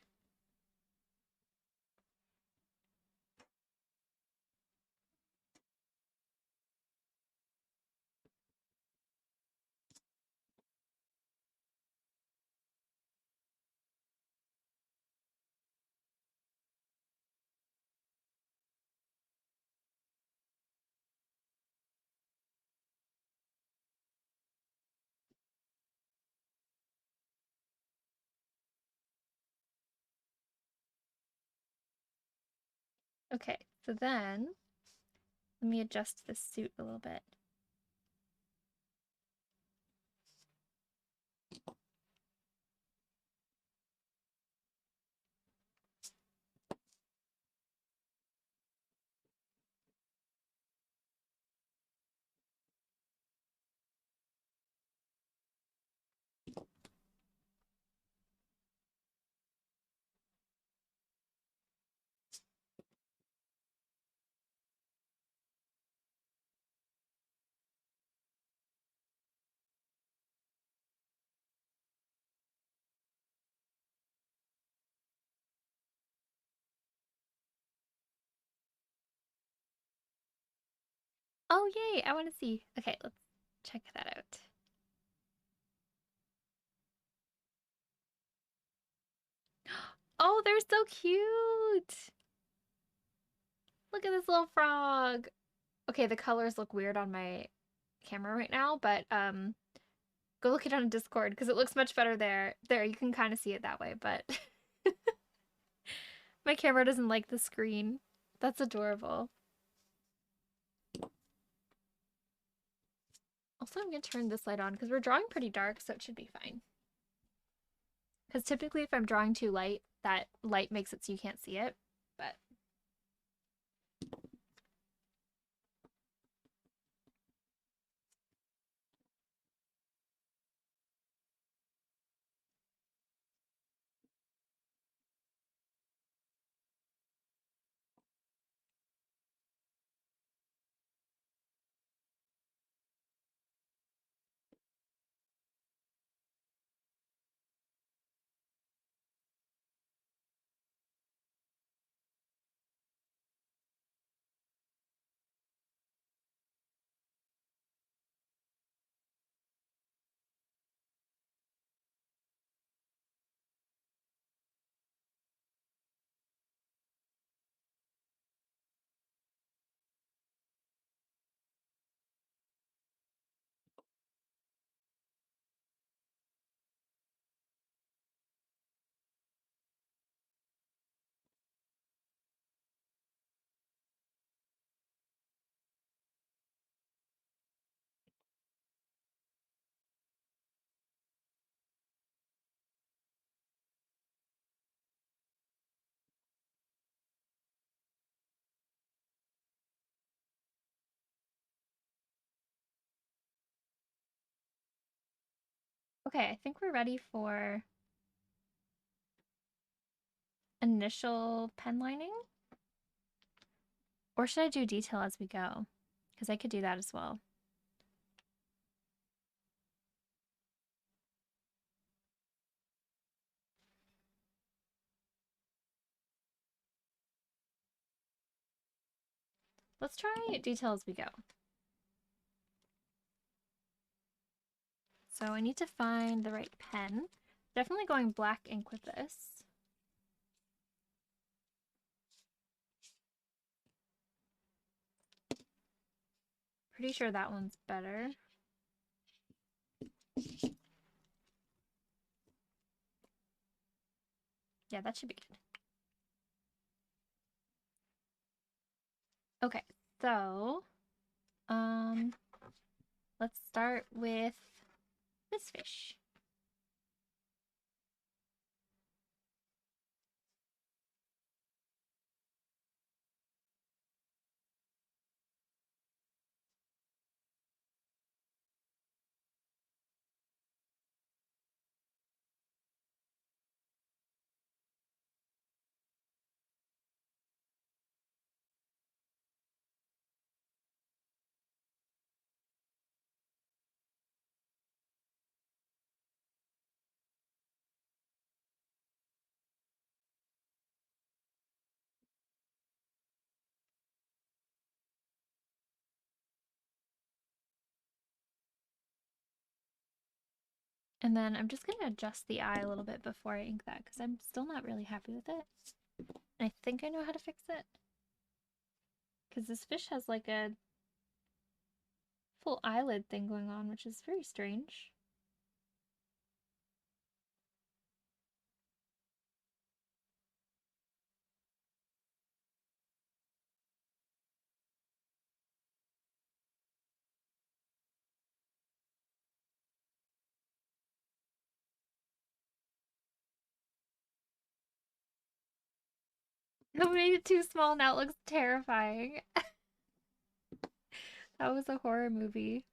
Okay, so then let me adjust this suit a little bit. Oh, yay! I want to see. Okay, let's check that out. Oh, they're so cute! Look at this little frog. Okay, the colors look weird on my camera right now, but go look it on Discord because it looks much better there. There, you can kind of see it that way, but my camera doesn't like the screen. That's adorable. Also, I'm gonna turn this light on because we're drawing pretty dark, so it should be fine. Because typically if I'm drawing too light, that light makes it so you can't see it, but Okay, I think we're ready for initial pen lining. Or should I do detail as we go? Because I could do that as well. Let's try detail as we go. So I need to find the right pen. Definitely going black ink with this. Pretty sure that one's better. Yeah, that should be good. Okay, so let's start with this fish. And then I'm just going to adjust the eye a little bit before I ink that because I'm still not really happy with it. And I think I know how to fix it. Because this fish has like a full eyelid thing going on, which is very strange. I made it too small, now it looks terrifying. That was a horror movie.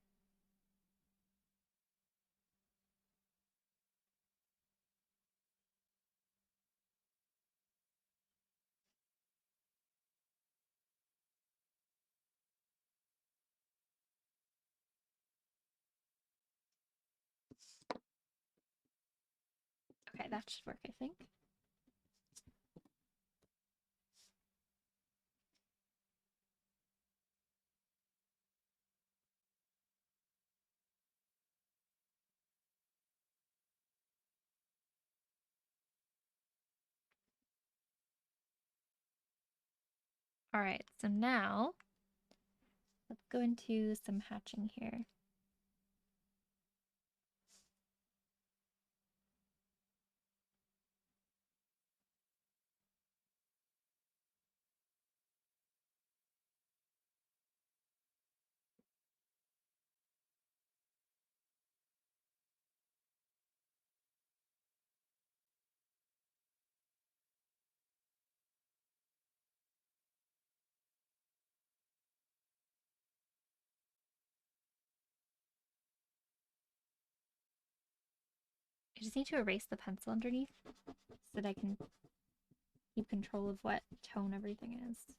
Okay, that should work, I think. All right, so now let's go into some hatching here. I just need to erase the pencil underneath so that I can keep control of what tone everything is.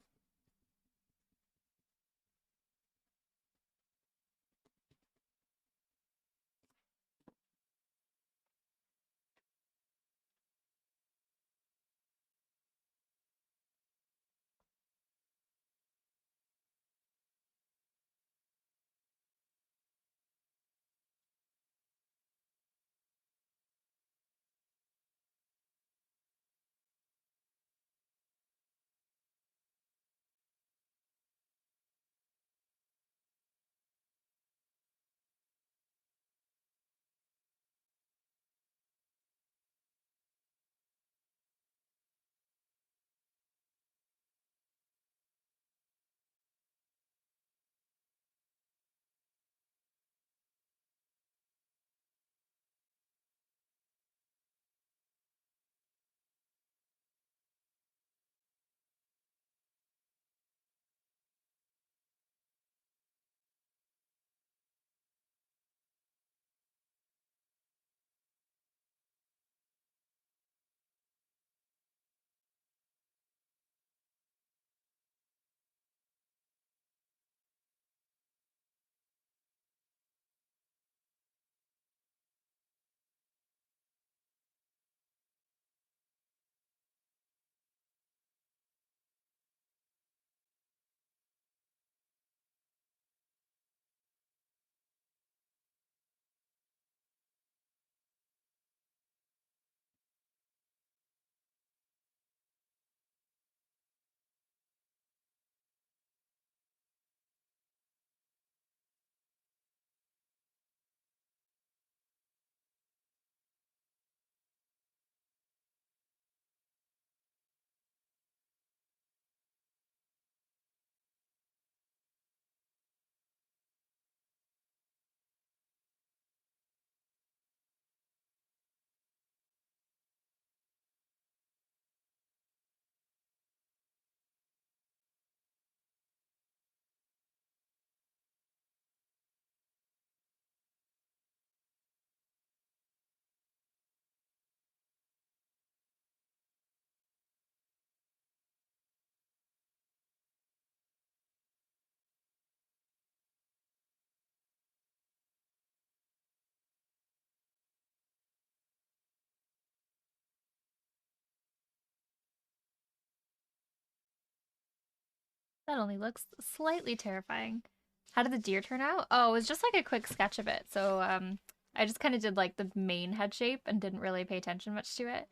That only looks slightly terrifying. How did the deer turn out? Oh, it was just like a quick sketch of it. So I just kind of did like the main head shape and didn't really pay attention much to it.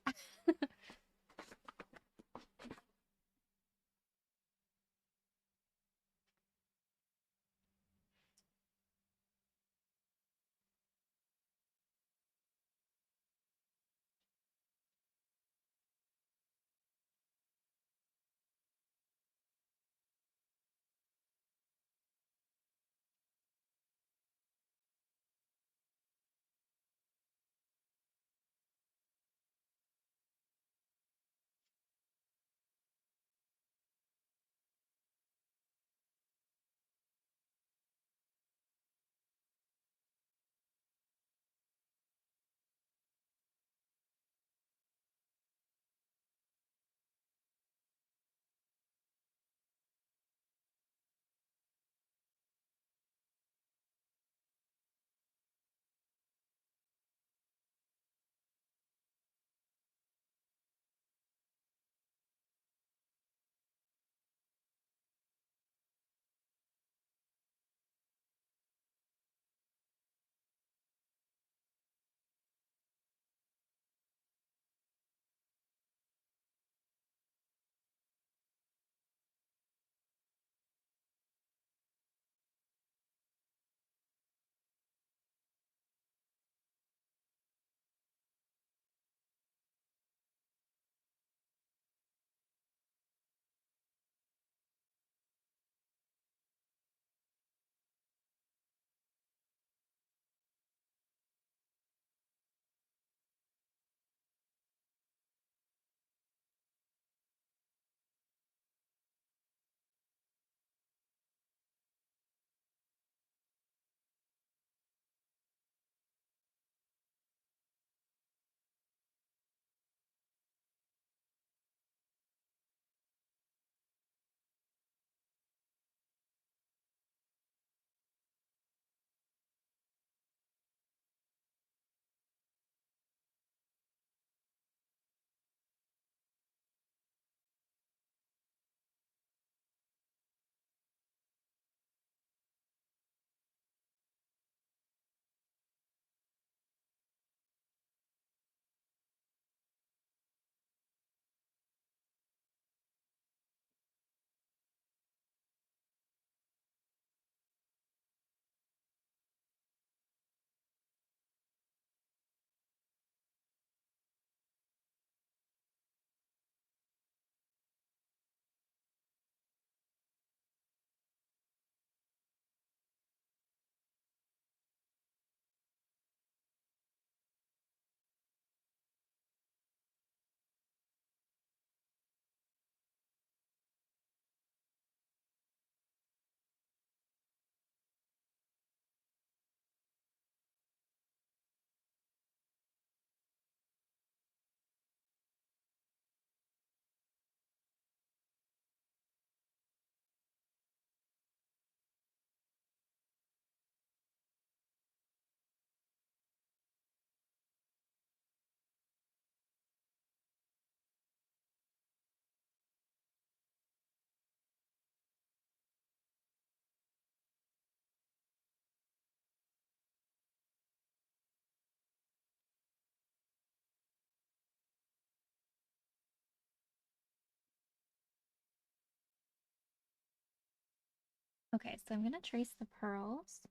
Okay, so I'm gonna trace the pearls.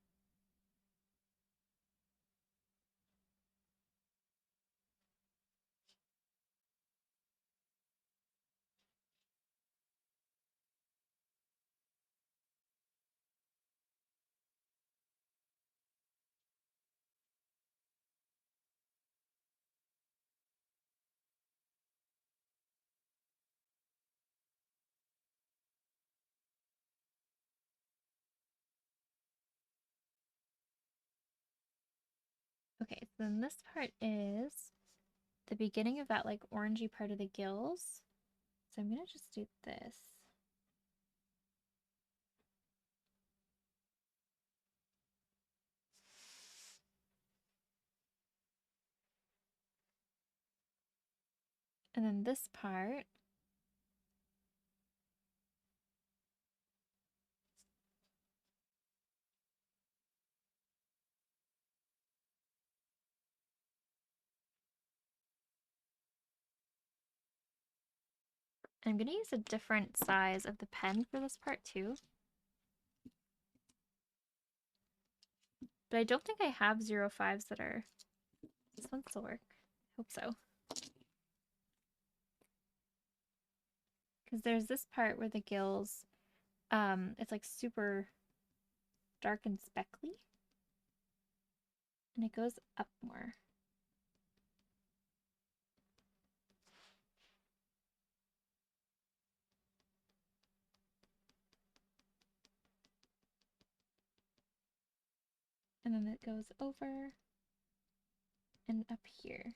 Okay, so then this part is the beginning of that like orangey part of the gills. So I'm gonna just do this. And then this part I'm going to use a different size of the pen for this part too. But I don't think I have 05s that are... This one still work. Hope so. Because there's this part where the gills, it's like super dark and speckly. And it goes up more. And then it goes over and up here.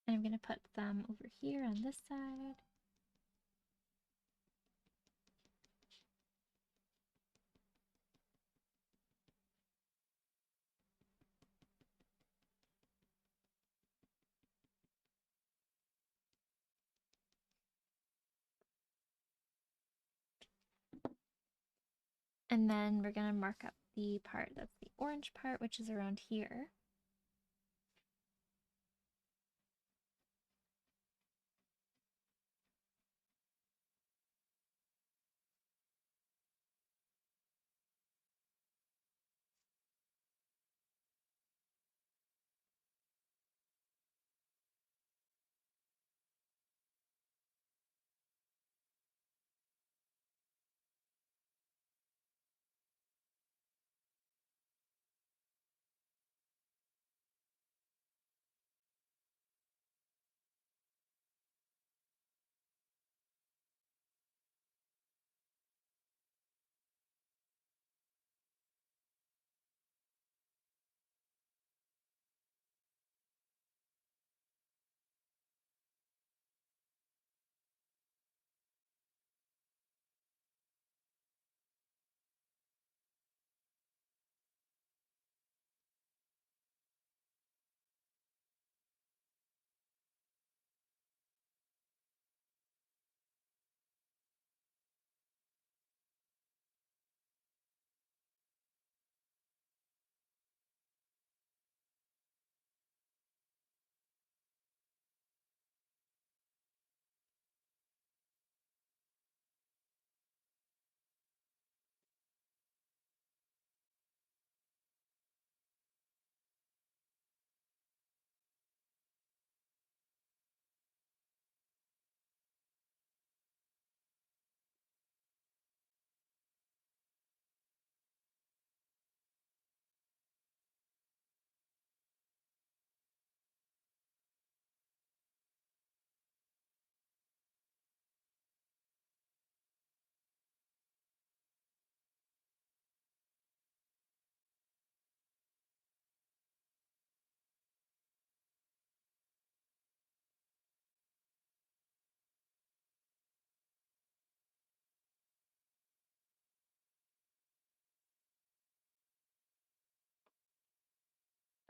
And I'm going to put them over here on this side. And then we're going to mark up the part that's the orange part, which is around here.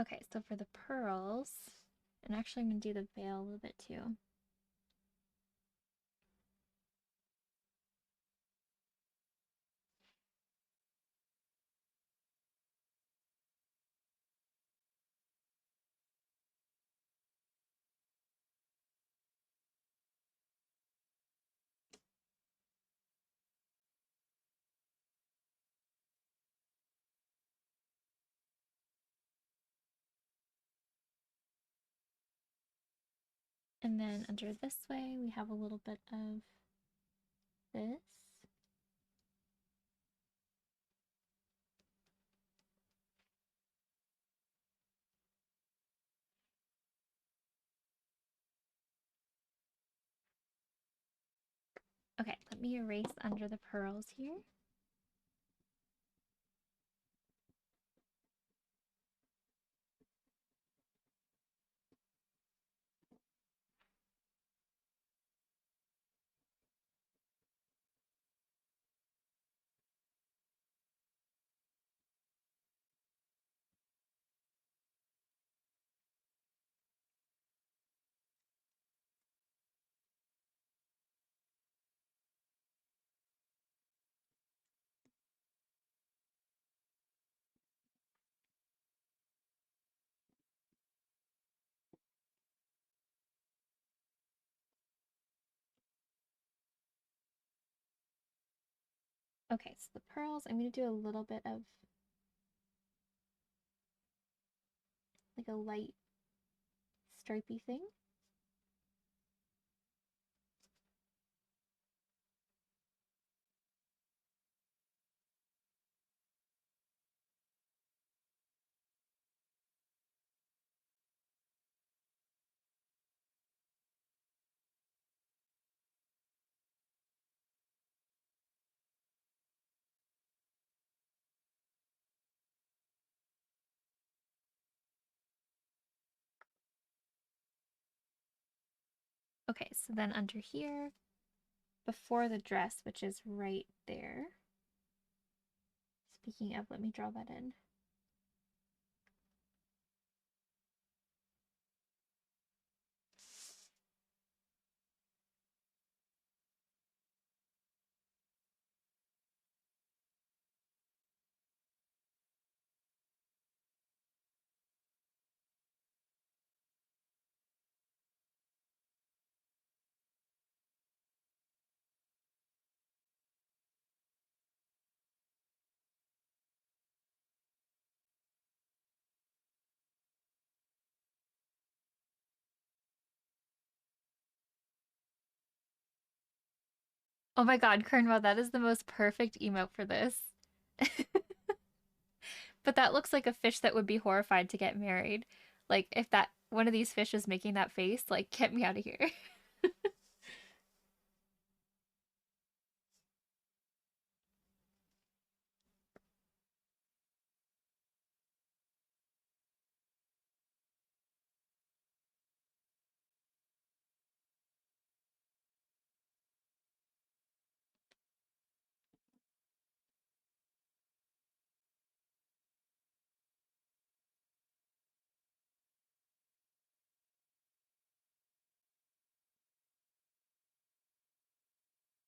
Okay, so for the pearls, and actually I'm going to do the veil a little bit too. And then under this way, we have a little bit of this. Okay, let me erase under the pearls here. Okay, so the pearls, I'm going to do a little bit of like a light stripy thing. Okay, so then under here, before the dress, which is right there. Speaking of, let me draw that in. Oh my god, Kernwa, that is the most perfect emote for this. But that looks like a fish that would be horrified to get married. Like, if that one of these fish is making that face, like, get me out of here.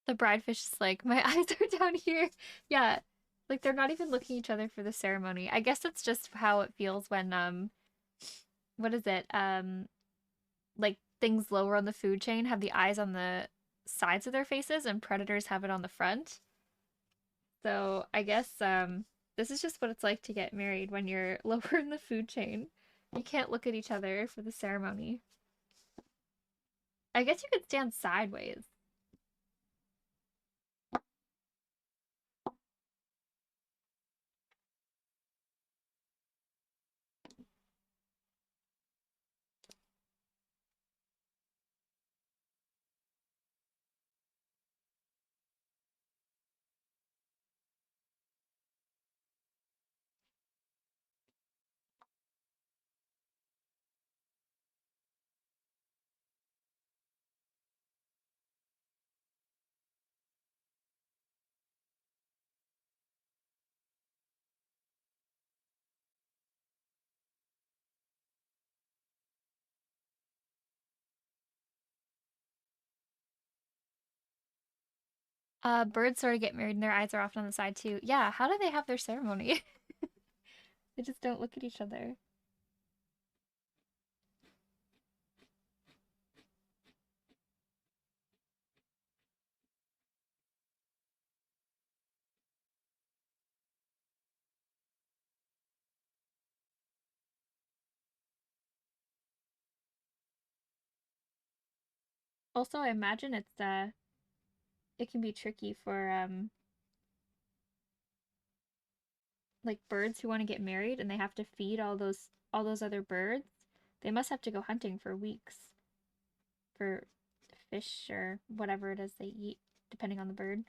The bride fish is like, my eyes are down here. Yeah, like they're not even looking at each other for the ceremony. I guess it's just how it feels when, what is it? Like things lower on the food chain have the eyes on the sides of their faces and predators have it on the front. So I guess this is just what it's like to get married when you're lower in the food chain. You can't look at each other for the ceremony. I guess you could stand sideways. Birds sort of get married and their eyes are often on the side too. Yeah, how do they have their ceremony? They just don't look at each other. Also, I imagine it can be tricky for like birds who want to get married and they have to feed all those other birds. They must have to go hunting for weeks for fish or whatever it is they eat, depending on the bird.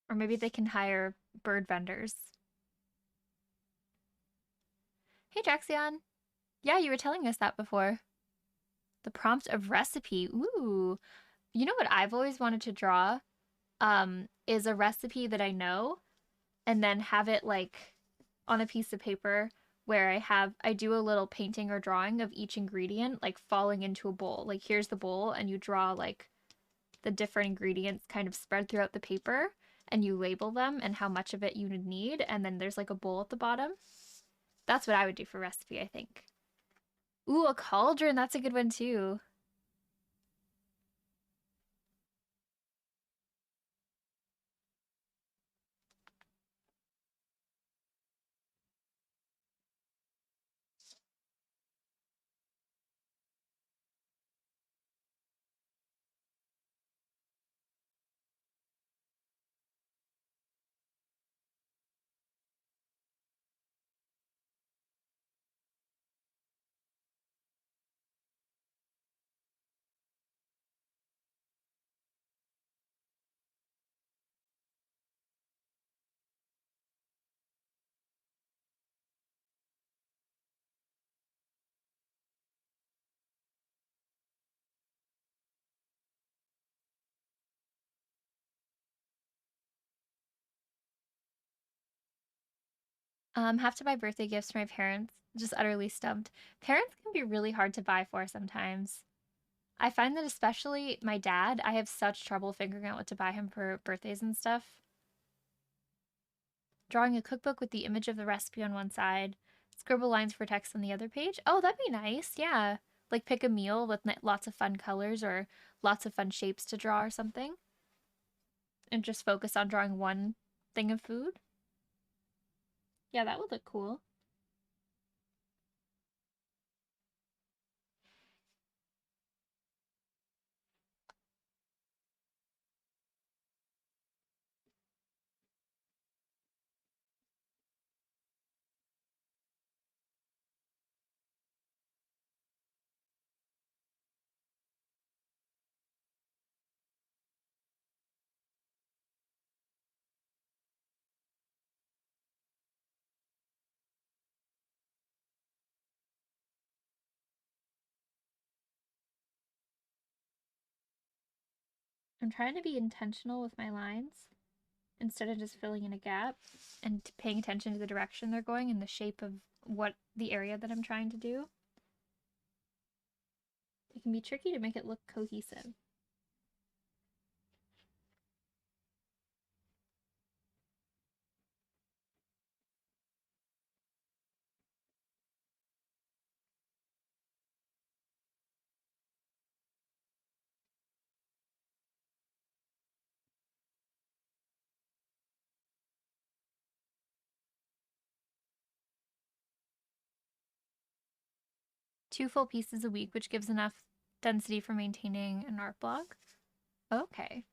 Or maybe they can hire bird vendors. Hey, Jaxion. Yeah, you were telling us that before. The prompt of recipe. Ooh. You know what I've always wanted to draw? Is a recipe that I know and then have it like on a piece of paper where I do a little painting or drawing of each ingredient like falling into a bowl. Like here's the bowl and you draw like the different ingredients kind of spread throughout the paper and you label them and how much of it you would need and then there's like a bowl at the bottom. That's what I would do for recipe, I think. Ooh, a cauldron, that's a good one too. Have to buy birthday gifts for my parents. Just utterly stumped. Parents can be really hard to buy for sometimes. I find that especially my dad, I have such trouble figuring out what to buy him for birthdays and stuff. Drawing a cookbook with the image of the recipe on one side, scribble lines for text on the other page. Oh, that'd be nice. Yeah. Like pick a meal with lots of fun colors or lots of fun shapes to draw or something and just focus on drawing one thing of food. Yeah, that would look cool. I'm trying to be intentional with my lines instead of just filling in a gap and paying attention to the direction they're going and the shape of what the area that I'm trying to do. It can be tricky to make it look cohesive. Two full pieces a week, which gives enough density for maintaining an art blog. Okay.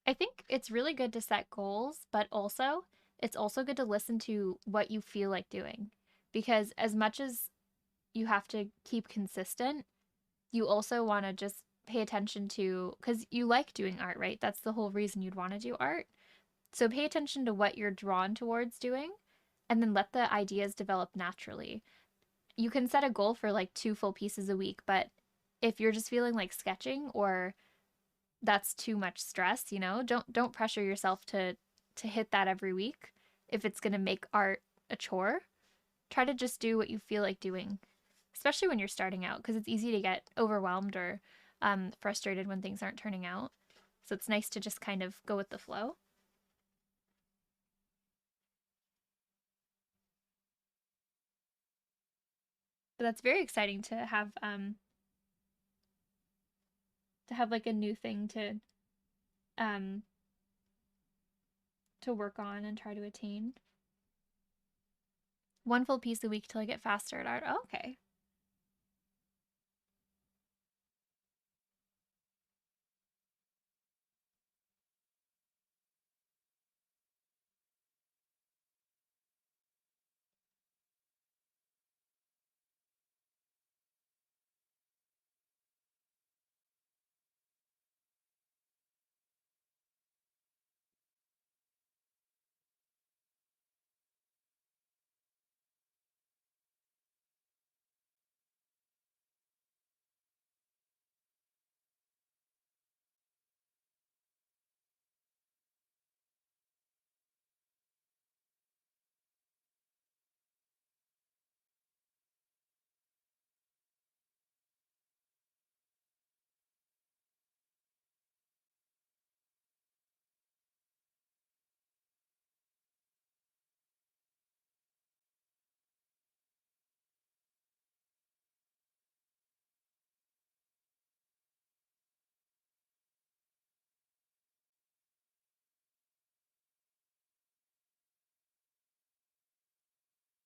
I think it's really good to set goals, but also it's also good to listen to what you feel like doing. Because as much as you have to keep consistent, you also want to just pay attention to, because you like doing art, right? That's the whole reason you'd want to do art. So pay attention to what you're drawn towards doing and then let the ideas develop naturally. You can set a goal for like two full pieces a week, but if you're just feeling like sketching or that's too much stress, you know, don't pressure yourself to hit that every week if it's going to make art a chore. Try to just do what you feel like doing, especially when you're starting out, because it's easy to get overwhelmed or frustrated when things aren't turning out. So it's nice to just kind of go with the flow. But that's very exciting to have like a new thing um to work on and try to attain. One full piece a week till I get faster at art. Oh, okay.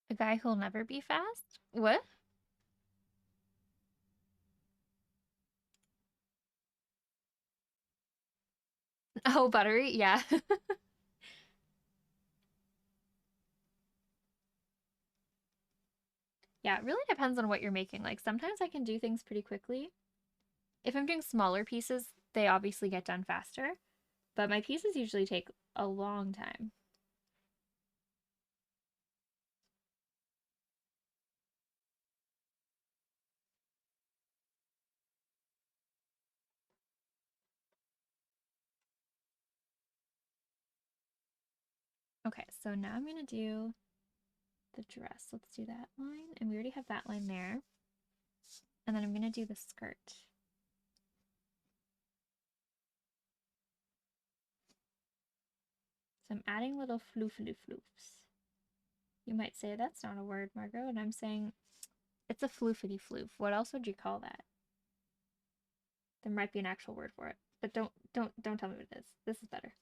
A guy who'll never be fast? What? Oh, buttery? Yeah. Yeah, it really depends on what you're making. Like sometimes I can do things pretty quickly. If I'm doing smaller pieces, they obviously get done faster, but my pieces usually take a long time. Okay, so now I'm gonna do the dress. Let's do that line, and we already have that line there. And then I'm gonna do the skirt. So I'm adding little floofly floofs. You might say that's not a word, Margot, and I'm saying it's a floofity floof. What else would you call that? There might be an actual word for it, but don't tell me what it is. This is better.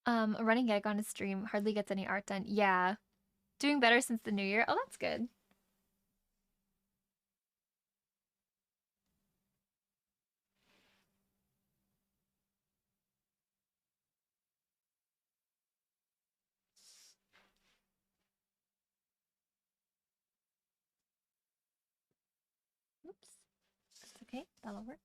A running gag on a stream hardly gets any art done. Yeah, doing better since the new year. Oh, that's good. Oops, that's okay. That'll work.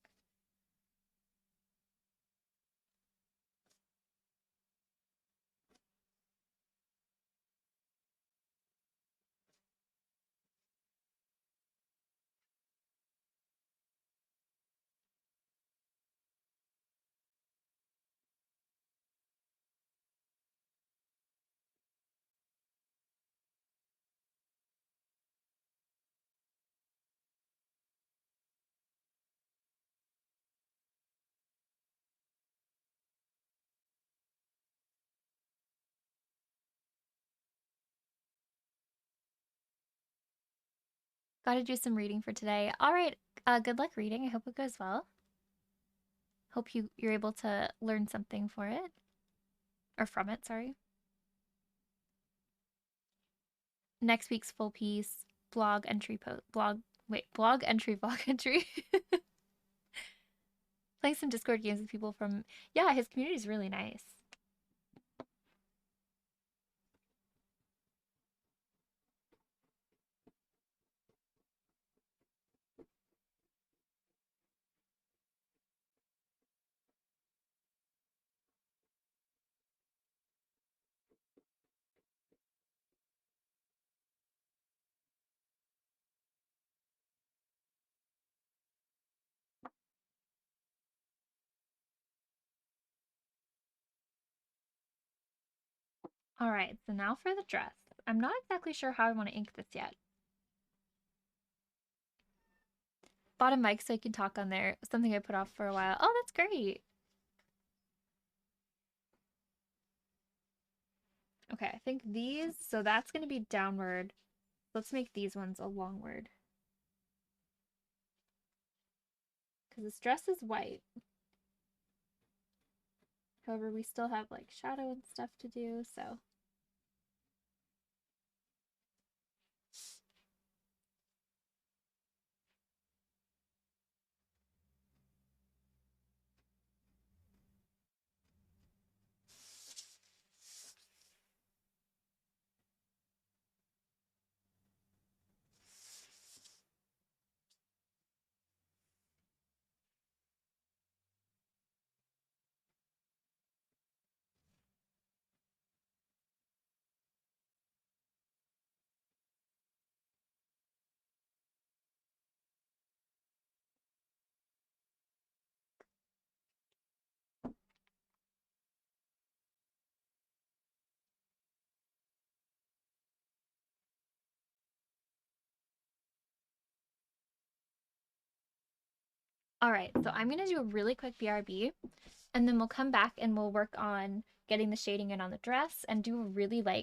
Gotta do some reading for today. All right, good luck reading. I hope it goes well. Hope you're able to learn something for it. Or from it, sorry. Next week's full piece, blog entry blog entry, vlog entry. Playing some Discord games with people from, yeah, his community is really nice. All right, so now for the dress. I'm not exactly sure how I want to ink this yet. Bought a mic so I can talk on there. Something I put off for a while. Oh, that's great. Okay, I think these, so that's going to be downward. Let's make these ones a longward. Because this dress is white. However, we still have like shadow and stuff to do, so. All right, so I'm going to do a really quick BRB, and then we'll come back and we'll work on getting the shading in on the dress and do a really like